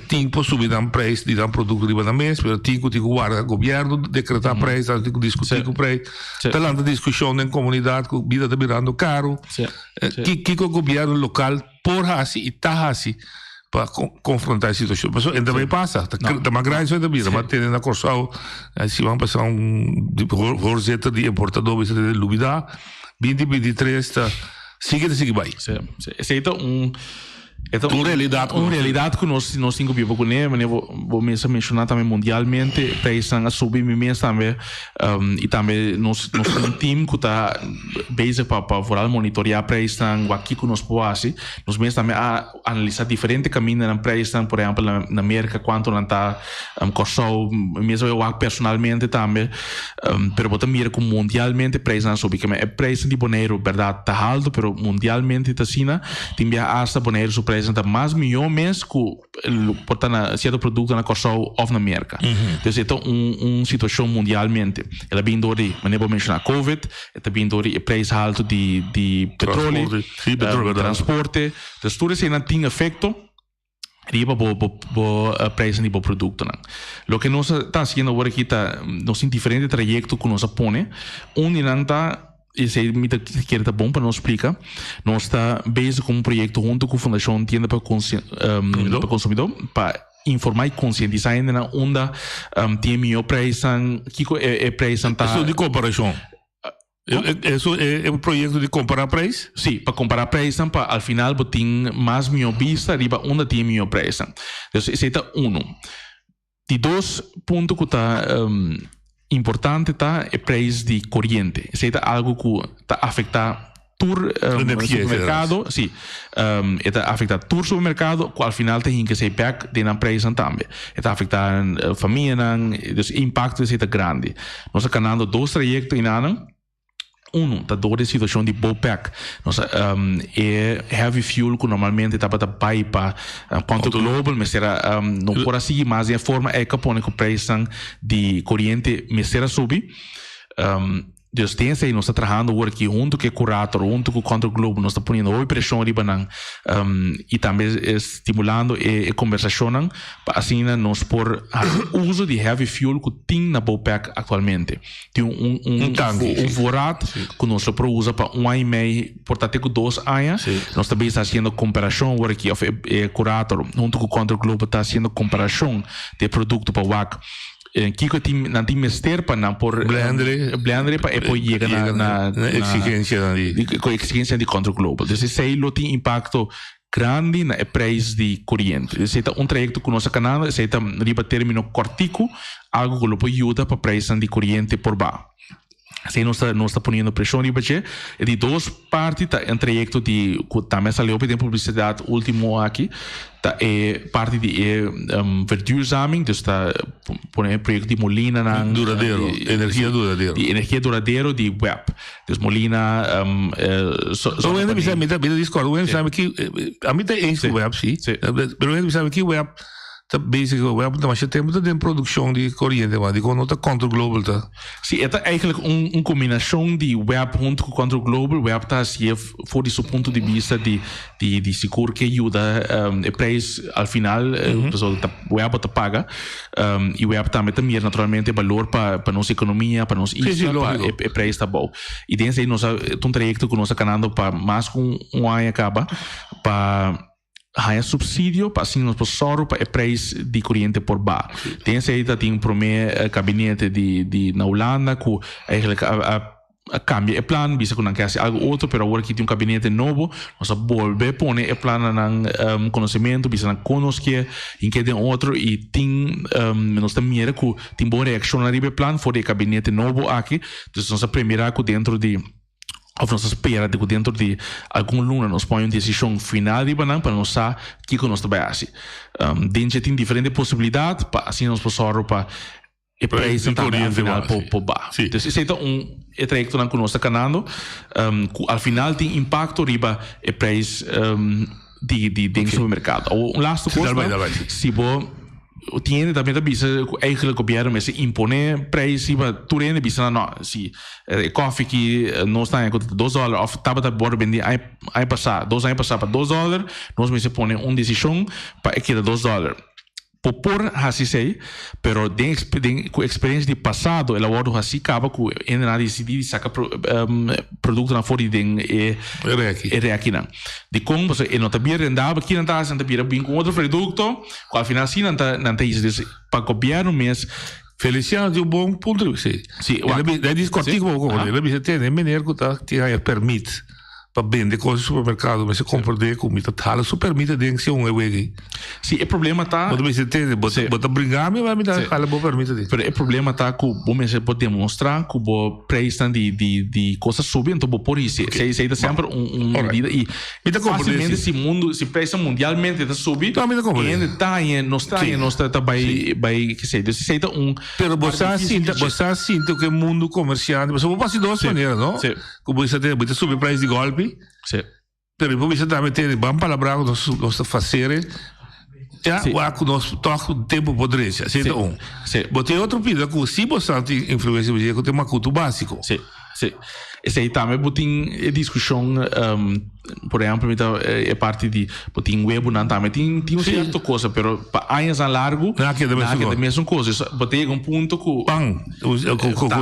tem que subir um preço de um produto riba da mês, mas tem que guardar o governo, decretar preço, tem que discutir com o preço, está lá na discussão na comunidade, que a vida está virando caro, que o governo local por assim e está assim para confrontar a situação. Mas ainda bem passa, tá mais grande ainda bem, mas tem na Corsal, se vamos passar roseta de importador, bisa de lubida, 2023 tá sigue bem. Aceita uma realidade que nós temos que viver, mas vou mencionar também mundialmente, precisam subir mês também, e também nós temos um time que está base para monitorear preços aqui que nós podemos, nós mesmos também analisar diferentes caminhos na preços, por exemplo, na América, quanto não está costando, mesmo eu personalmente também, mas também mira como mundialmente preços subir, que é preço de boneiro, verdade, está alto, mas mundialmente está assim, tem hasta boneiro su preço está mais melhor mesmo que portanto certo produto na Corsol ou na América. Então é uma situação mundialmente. Ela vem do mas nem vou mencionar COVID, ela vem do preço alto de petróleo, transporte. Então tudo isso não tem efeito riba bo preço de produto. O que nós está fazendo agora aqui está nós em diferentes trajetos que nós põe, não está esse é que é bom para nós explicar. Nós está base com um projeto junto com a Fundação Tienda para Consumidor para informar e conscientizar na onda tem melhor preço que é preço tá isso de comparação. Isso é um projeto de comparar preço? Sim, para comparar preço, para ao final botar mais melhor vista, riba onde tem melhor preço. Então esse é de dois pontos que está importante tá é preço de corrente. Isso é algo que está afetar todo supermercado, sim, está afetar todo supermercado, que ao final tem que ser back de na preço também. Está afetar família, então o impacto é grande. Nós estamos ganhando dois trajetos em ano. Está dando a situação de bowback. É heavy fuel que normalmente está para para ponto global, mas será não pode seguir mais em forma é que põe o preço de corrente, mas será subir. Deus tem aí nós está trabalhando aqui junto com o curator, junto com o Control Global, nós está ponendo pressão ali e também estimulando a conversação para assim nós por uso de heavy fuel que tem na bowback atualmente. Tem um vorat que nós usa para 1 ano e meio, portanto com 2 anos, nós também está fazendo comparação aqui, o curator junto com o Control Global está fazendo comparação de produto para WAC. Kiko não tem mestre para não por blender para depois chegar na exigência de control global. Então isso aí tem impacto grande na preço de corrente. Esse é um trajeto que nós canal, esse é riba término cortico, algo que lo pode ajudar para preço de corrente por baixo. Assim nós está ponendo pressão riba e de duas partes tá um trajeto de que também saiu para publicidade último aqui tá é parte de verduurzaming, dus está por exemplo projeto de Molina duradeiro, energia duradeiro de web. Dus Molina o ainda me discordo, o ainda sabe que a mim tem esse web sim, mas o ainda sabe que web tá basic web tá mais tempo de produção de corrente, mas de quando tá Control Global tá. Sim, é eigenlijk uma combinação de web junto com Control Global, web tá assim for de seu ponto de vista de seguro que ajuda o preço ao final, pessoal tá web tá paga, e web também naturalmente valor para nossa economia, para nossa isla, o preço tá bom. E dentro aí nós um trajeto que nós canando para mais com ano acaba para há subsídio para assim nós possamos para o preço de corrente por baixo. Tem aí tem um primeiro gabinete de na Holanda que cambia o plano, bisa que não quer algo outro, pero agora que tem um gabinete novo, nós volve pôr o plano na conhecimento, bisa não conhecer, em que tem outro e tem nós também era que tem boa reação na riba plano, for o gabinete novo aqui, então nós primeiro que dentro de ou nós espera de que dentro de algum luna nós põe uma decisão final de banana para nós saber o que nós trabalhamos. Dentro tem diferentes possibilidades para assim nós possamos para e preço também ao final por baixo. Então esse é um trajeto que nós estamos canando. Ao final tem impacto riba e preço de supermercado. O last coisa se tiene também da bisa eigenlijk governo mas impone preço para tu rende bisa não se coffee que não está em $2 of tava da bora vender aí passar 2 anos passar para $2 nós me se põe uma decisão para que $2 popor assim sei, pero den experiência de passado ela word assim acaba com ainda decidi sacar produto na fora den aqui não de como você não tá bem rendável aqui não tá bem com outro produto qual final sim não tá isso para governo mês Feliciano tem bom ponto sim ele diz contigo ele diz tem maneira que tá permite para vender coisas no supermercado, mas você compra de comida, tá, isso permite de que um ewegi. Sim, o problema tá. Mas você tem, bota brigar, mas vai me dar, ela não permite de. Mas o problema tá que o mês pode demonstrar que o preço de coisas sobe, então por isso, se dá sempre medida e facilmente se preço mundialmente está subindo, ainda tá vai que seja, se dá Pero você sinta que o mundo comercial, você pode fazer duas maneiras, não? Como você tem, você sube o preço de golpe. Sì. Per poi si deve mettere bamba bravo lo sta facere já o nosso toque tempo poderia ser botei outro pida com se você influência que tem uma cultura básico esse aí também botem discussão por exemplo é parte de botem web não também tem um certo coisa pero para anos a largo não é da mesma coisa botei ponto com pão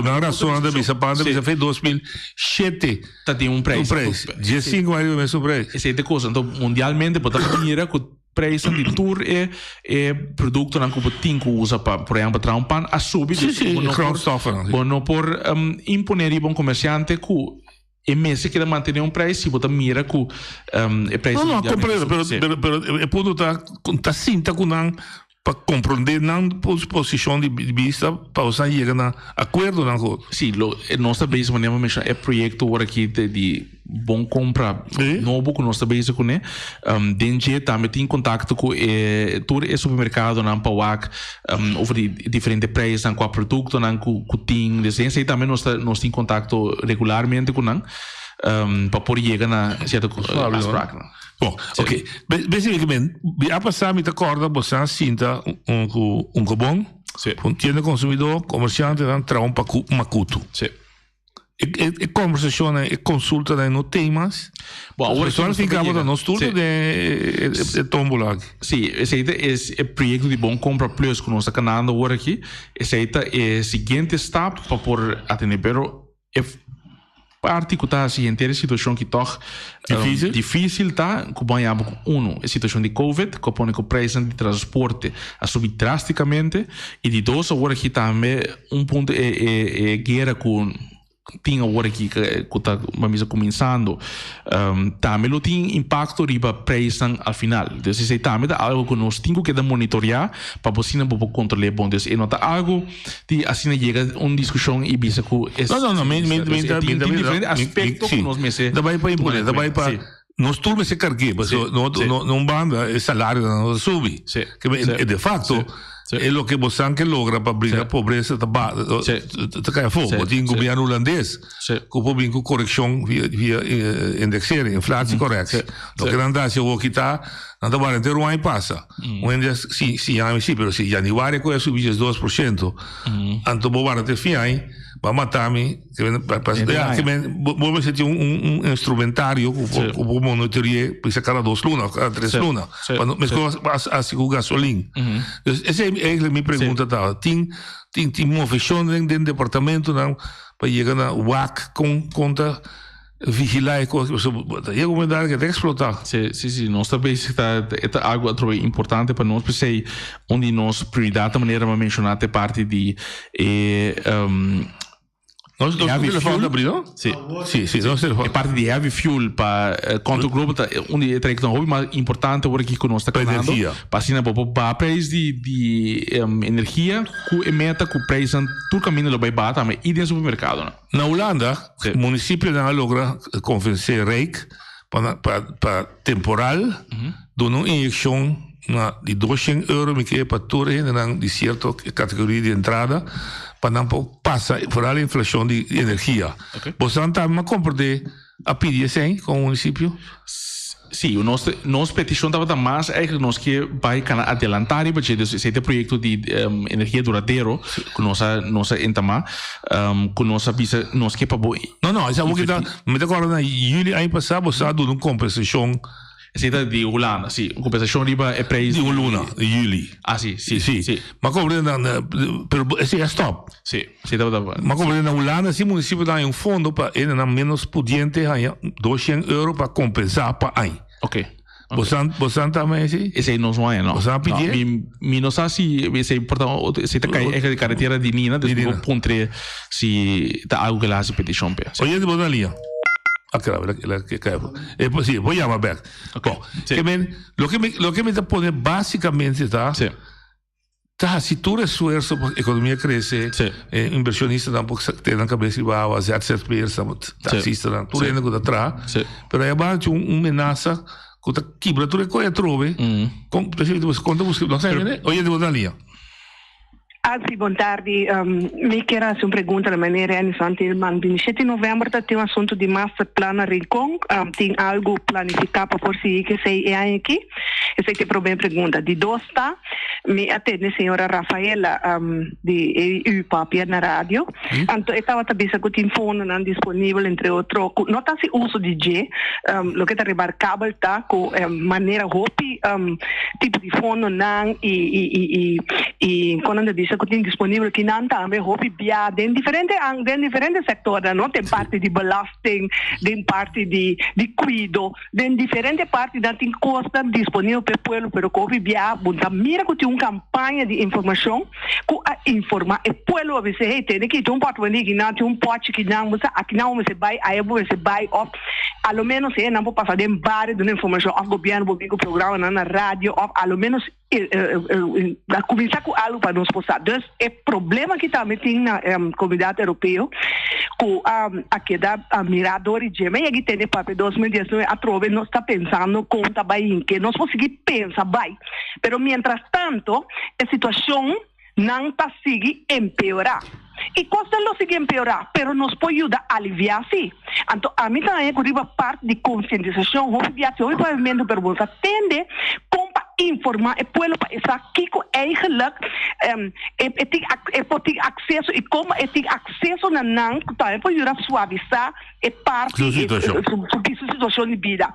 na razão da bisa pão da bisa fez 2007 tá tem preço 15 aí o mesmo preço esse é de coisa então mundialmente botar dinheiro com preço de tour é produto não como tinco usa para por exemplo para pão a subir não por imponer e bom comerciante que e mesmo que manter preço se botar mira que preço não compreendo pero é ponto tá sinta com não para compreender não posição de vista para usar chegar na acordo não sim nossa base maneira é projeto agora aqui de bom compra novo com nossa base com né dentro também tem contato com todo o supermercado não para WAC over diferentes preços não com o produto não com tem desenho também nós tem contato regularmente com não para poder chegar na certa aspecto. Bom, ok. Basicamente, a passar me acorda você sinta um bom, tiene consumidor, comerciante dan traum para macuto. Sim. E conversação e consulta não temas. Bom, agora só ficamos no estudo de tombola. Sim, esse é projeto de bom compra plus que nós está canando agora aqui. Esse é seguinte step para por atender, pero parte que está assim inteira situação que toca difícil tá que banhava a situação de Covid que põe que o preço de transporte a subir drasticamente e de dois agora aqui também ponto é guerra com tinha agora aqui que está começando também não tem impacto riba preço ao final então se também é algo que nós temos que monitorear para você poder controlar bom então é não tá algo de assim chega uma discussão e bisa que tem diferentes aspectos que nós meses da vai para impor da vai para nós turma se cargue mas não banda o salário não sube que de facto é o que você que logra para brincar pobreza tá cai fogo tem governo holandês que pode com correção via indexar inflação correta o que não dá se o que tá não tá bem ter um ano passa onde se ano sim pero se januário que subir 2% anto bo barato fim aí vai matar-me que vou ser um instrumentário como monitoria para cada 2 lunas cada 3 lunas mas com gasolina essa é a minha pergunta tem uma versão dentro do departamento não para chegar na WAC com conta vigilar e coisas e recomendar que tem que explotar sim nós também está algo importante para nós porque onde nós prioridade da maneira de mencionar a parte de nós telefone abriu? Sim, nós telefone. É parte de heavy fuel para contra o globo onde é que não mais importante agora aqui que nós está falando. Para assim para preço de energia que emeta com preço todo caminho lo vai bater mas e dentro do supermercado. Na Holanda, o município não logra convencer REIC para temporal de uma injeção de €200 que é para toda de certa categoria de entrada para não passar por a inflação de energia. Você não está a compreender a pedir com o município? Sim, nossa petição estava mais é que nós que vai adelantar e porque esse projeto de energia duradouro que nós entama que nós que para não isso é o que está me acordo na julho aí passado você deu uma compensação Siete di Holanda, sì, compensazione riba e preisi di Holanda, di juli. Ah sì. Ma come sì, stop. Sì, siete da. Ma come na Holanda, si municipio dá un fondo para ele na menos pudiente ganha €200 para compensar para aí. Ok. Bosan também sim? Esse não é, não. Bosan pedir? Mi non sa se é importante, se tá cai é carretera de Nina, depois pontre se tá algo que lá se petição pe. Oye, de bonalia. La que cae. Pues sí, voy a llamar back. Okay. Sí. Lo que me pone básicamente está. Sí. Si tu esfuerzo, la economía crece, inversionistas tampoco tienen cabeza y va a hacer taxistas, tú vienes con atrás, pero hay abajo una amenaza que te quebra tu recoge trove, ¿cuánto buscas? Oye, de bonalia. Sì, buon tardi. Mi chiede una pregunta alla maniera interessante. Il 27 novembre c'è un assunto di masterplan a Rincon. Tem algo planificato forse che sei aqui. E sei te problema pergunta. Di dove sta? Mi attende signora Raffaella di EU Papia na radio. Anto estava tabisa che in fondo non disponibile entre altro. Non si uso di G, lo che è remarcabile sta con maniera hopi tipo di fondo non e quando dice che è disponibile che non também hopi via den differente settori, no? Den parte di belasting, den parte di cuido, den differente parti da tin costa disponibile per quello per hopi via bunta mira che una campagna di informazione che informa e quello avesse hete che un po' che non un po' che non aqui não se vai aí você vai off allo menos se não passa de bar de informação ao governo o programa na rádio off allo menos a começar com algo para nos passar. Então, é problema que também tem na comunidade europeia com aqui da mirador de mas aqui tem para 2019 a trove não está pensando como tá bem que nós conseguir pensar bem. Pero mientras tanto, a situação não está sigue empeorar. E costa lo sigue empeorar, pero nos pode ajudar a aliviar sim. Então, a mim também é parte de conscientização, hoje pavimento per você tende com informar e pueblo para essa kiko eigenlijk tem acesso e como tem acesso na nan também pode ajudar a suavizar e parte sua situação de vida.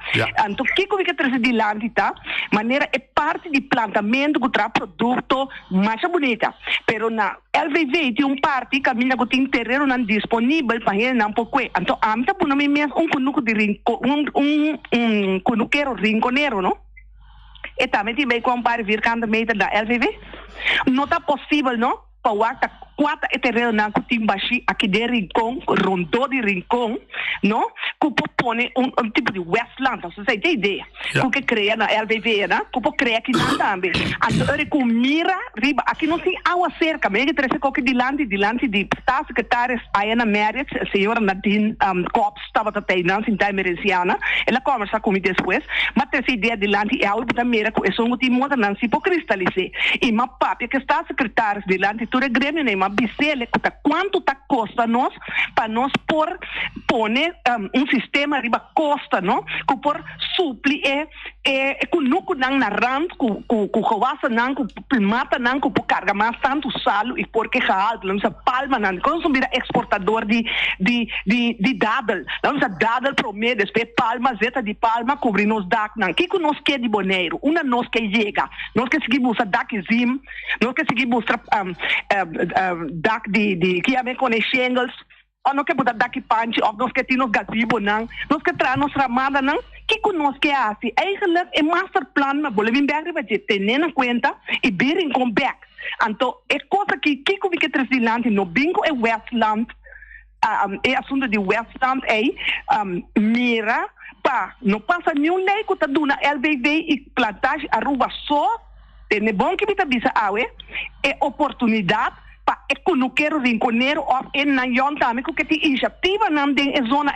Então kiko que traz de lá tá maneira é parte de plantamento que traz produto mais bonita, pero na LVV tem parte caminha que tem terreno não disponível para ele não pouco. Então a mim tá por mim mesmo cunuco de rinco cunuqueiro rinconeiro, não? E também tem bem compare vir cada meter da LVV. Não está possível, não? Para o acta 4 terreno na cutim baixi aqui de Rincon, rondou de Rincon, não? Que propõe um tipo de Westland, você tem ideia? Que cria na LVV, né? Que cria aqui não também. Então, com mira, riba, aqui não tem água cerca, mas que traz qualquer de está secretária Ayana Merritt, a senhora Nadine Cops, estava até não, sem time merenciana, ela conversa comigo depois, mas traz ideia de lante é algo da mira, que é só um tipo de não se pode cristalizar. E uma papia que está secretária de lante, tudo é grêmio, né? Mas bisele, quanto tá costa nós, para nós pôr sistema riba costa, não? Que por supli com nuco não na rand, com coasa não, com mata não, com carga mais tanto salo e porque real, não se palma não, consumir exportador de dadel, não se dadel promedio, depois palma zeta de palma cobrir nos dak não, que nós quer de boneiro, uma nós que chega, nós que seguimos a dak zim, nós que seguimos dak de que a com shingles ou não que botar dak punch ou nós que temos gazebo não nós que traz nos ramada não que nós que assim eigenlijk é masterplan mas bolivim back vai ter na conta e biring com back então é coisa que que traz de land no bingo é Westland é assunto de Westland mira pa não passa nenhum lei que tá dando LVV e plantagem arruba só tem bom que bita bisa awe é oportunidade para economia rinconeiro ou na yon também que tem iniciativa na zona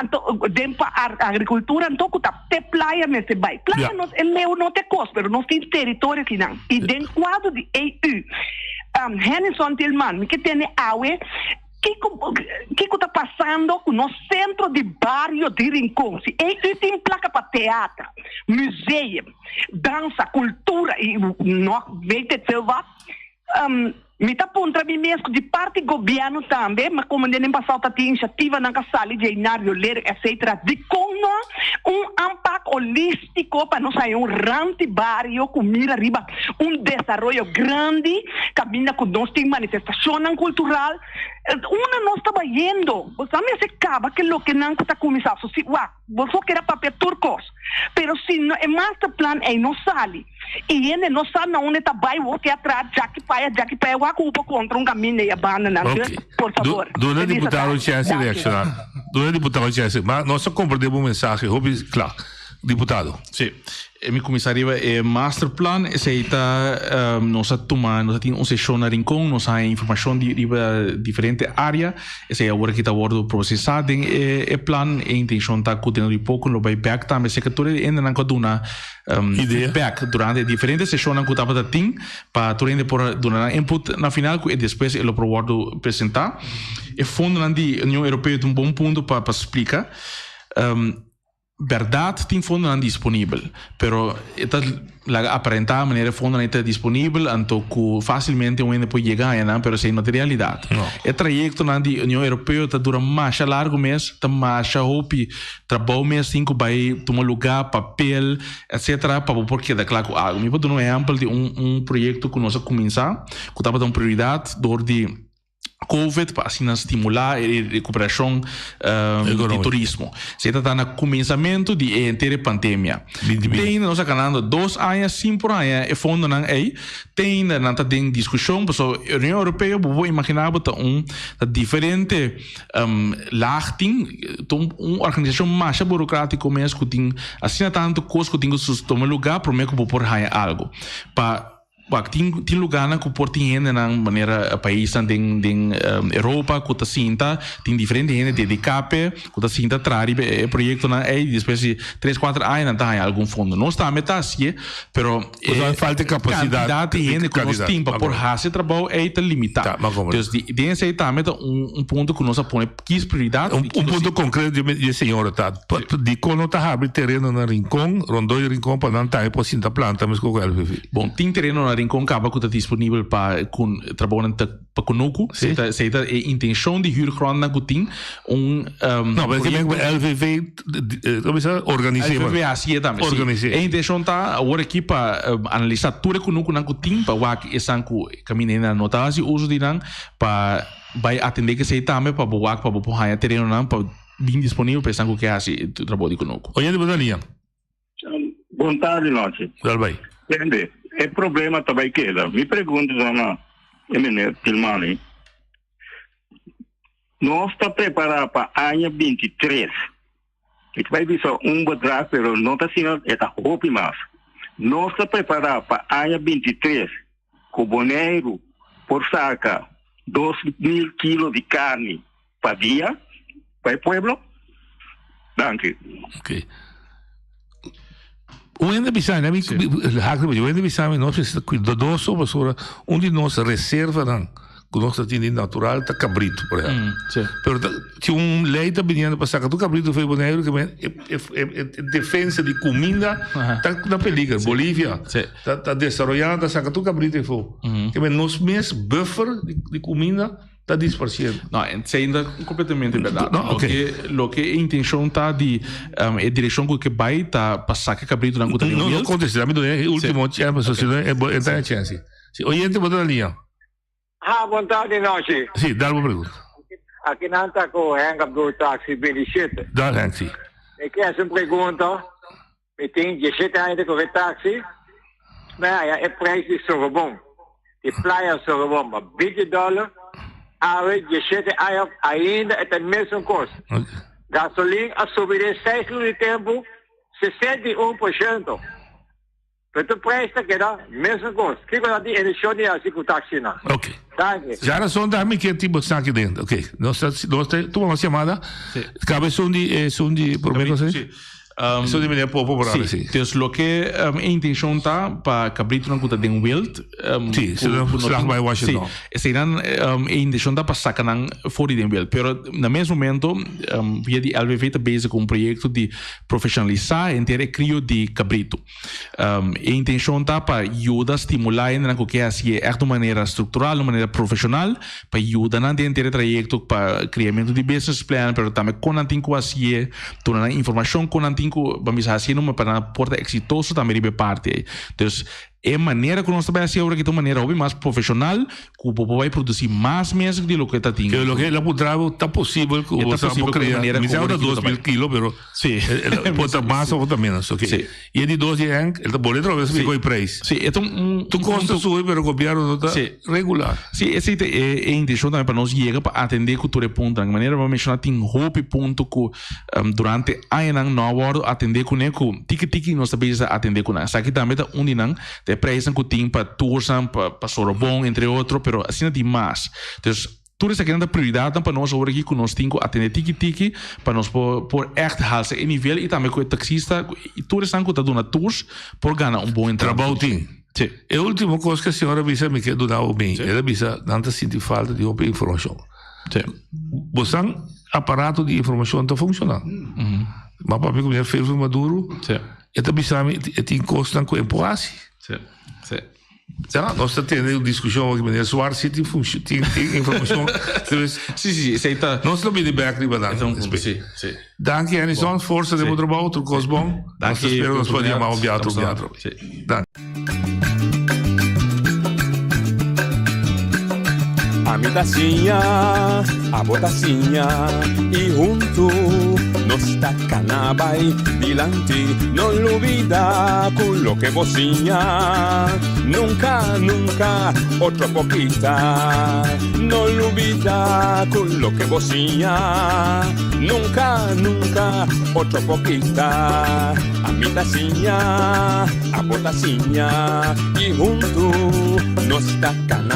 então dem para agricultura então que tá te praia nesse bairro praia nós não tem costa mas nós tem território aqui não e dentro quadro de EU Henderson Tillman que tem awe que está passando no centro de bairro de Rincon? Se ele tem placa para teatro, museu, dança, cultura e não veio de selva. Me está contra mim mesmo de parte do governo também, mas como nem passou a ter iniciativa na sala de Inário Ler, etc. De com impact holístico para nós sair ranti barrio com mira arriba desenvolvimento grande caminha com nós tem manifestação cultural nós estava indo você se acaba que lo que não está começando se você quer papel turcos pero se o master plan não sai e ele não sabe onde está vai você atrás já que paia ocupa contra caminho e abandona por favor Dona deputado chance de reaccionar Dona deputado chance mas nós só compreendemos mensagem claro deputado sim mi comissario master plan aceita nós tem uma sessão na Rincon nós há informação de diferente área esse agora que está sendo processado e plan e intenção está contendo pouco no buyback também secretário ainda não dona feedback durante diferentes sessões que estava tem para turende por donar input na final e depois ele provado apresentar e fundo da União Europeia é bom ponto para explicar verdade tem fundo não disponível, pero aparentar maneira fundo não está disponível, então que facilmente um ainda pode chegar, não, pero sem materialidade. O trajeto na União Europeia está dura mais largo mês, está mais hope, trabalho mês cinco vai tomar lugar, papel, etc. Para porque da claro algo. Me pode dar um exemplo de projeto que nós começar, que estava dando prioridade dor de COVID para assim estimular a recuperação do turismo. Você está no começamento de inteira pandemia. Tem nós ganhando 2 anos, 5 anos, e fundo não é. Tem não tem discussão, porque a União Europeia vou imaginar diferente lachting, uma organização mais burocrática mesmo que tem assim tanto coisa que tem que tomar lugar para mim que vou por algo para tem lugar na que porta gente na maneira país tem Europa que tá sinta tem diferente gente dedicada que tá sinta trari projeto na é depois de 3-4 anos não tá em algum fundo não está a metade assim pero falta capacidade de gente que nós tem para por fazer trabalho é tá limitado então tem esse tá meta ponto que nós põe que prioridade ponto concreto de senhora tá de quando tá abre terreno na Rincon Rondônia Rincon para não tá por sinta planta mas com o LVV bom tem terreno na Rincon acaba que está disponível para trabalhar para conosco se a intenção de huurgrond que tem não mas que LVV organizar LVV assim também a intenção está agora aqui para analisar tudo conosco na que tem para o que esse caminho na notagem uso de não para vai atender que se também para o para o para terreno não para bem disponível para esse que é assim trabalho conosco olha de boa boa tarde noite vai entende é problema também que ela me pergunta na menina Tilmani nós está preparado para ano 23 e vai vir só bedrag pero não está sendo é tá roupa mais nós está preparado para ano 23 com Bonaire por saca 2.000 kilos de carne para dia para o pueblo danke okay. O ainda bisai, né? O ainda bisai, nós precisamos cuidadoso, mas onde nós reserva não, que nós temos natural, tá cabrito, por exemplo. Pero tinha lei tá vindo para sacar do cabrito foi boneiro que é defesa de comida, tá na peligro. Bolívia, tá desenvolvendo, saca do cabrito e foi. Que nós mesmo buffer de comida está disparciendo. No, è ainda completamente verdade. No, okay. Lo che a intenção está de a direção que vai tá passar que cabrito na conta. Não acontece, a mim do último chance, se não é entrar a chance. Se oyente botar a linha. Ah, boa tarde, noite. Sim, dá uma pergunta. Aqui não está com o hang up do táxi 27. Dá hang, sim. E que essa pergunta, me tem 17 anos com o táxi, mas é preço de Sorobom. E praia Sorobom, $20. Awe 17 anos ainda é o mesmo custo. Gasolina a subir 6 de tempo, 61%. Então, preço que dá mesmo custo. Que coisa de eleição de assim com o táxi não. Ok. Já era só dar-me que tipo de aqui dentro. Ok. Nós temos uma chamada. Cabe som de por menos assim. Isso de maneira pouco popular, sim. Então, o que a intenção tá para cabrito não custa de um wild. Sim, se não slag by Washington. Sim, a intenção tá para sacar não fora de um wild. Pero no mesmo momento, via de LVV está bezig com projeto de profissionalizar e ter crio de cabrito. A intenção tá para ajudar a estimular na que é assim, de maneira estrutural, de maneira profissional, para ajudar a ter trajeto para criamento de business plan, pero também com a tinco assim, toda a informação com a tinco, vamos assim, uma para porta exitoso também de parte. Então, é maneira que nós trabalhamos agora que é uma maneira mais profissional, que o povo vai produzir mais mesmo do que está tendo. Que o que ele trabalho está possível que você pode criar. Me dá 2.000 kilos, pero pode mais ou pode menos, ok? E de 12 anos, ele pode trabalhar com o preço. Sim, então tu custa sube, pero o governo está regular. Sim, essa é a intenção também para nós chegar para atender cultura ponto. De maneira vamos mencionar tem hope ponto que durante a ano não atender com ele, tiki nós também atender com ele. Aqui também está não de preço que tem para Tursan, para Sorobon, entre outros, pero assim não tem mais. Então, tudo isso aqui é uma prioridade para nós agora aqui, que nós temos que atender tiki para nós por echt halse em nível e também com o taxista, e tudo isso que está dando tours, por ganhar bom entrada. Trabalho tem. Sim. E a última coisa que a senhora disse me quer dar bem, ela disse não sentir falta de informação. Sim. Você aparato de informação está funcionando. Mas para mim, como fez o Maduro, e também sabe, tem coisa com empurrasse. Sim. Nós estamos tendo discussão aqui, mas o ar tem informação. Sim, isso aí está. Nós estamos bem de back de banana. Sim. Danke, Anison, força de outro trabalho, outro coisa bom. Nós esperamos para chamar o teatro. Danke. A mi tacinha, a botacinha e junto nos tacanabay dilante, no olvida con lo que vocinha, nunca otra poquita, no olvida con lo que vocinha, nunca otra poquita, a mi tacinha, a botacinha e junto nos tacanabay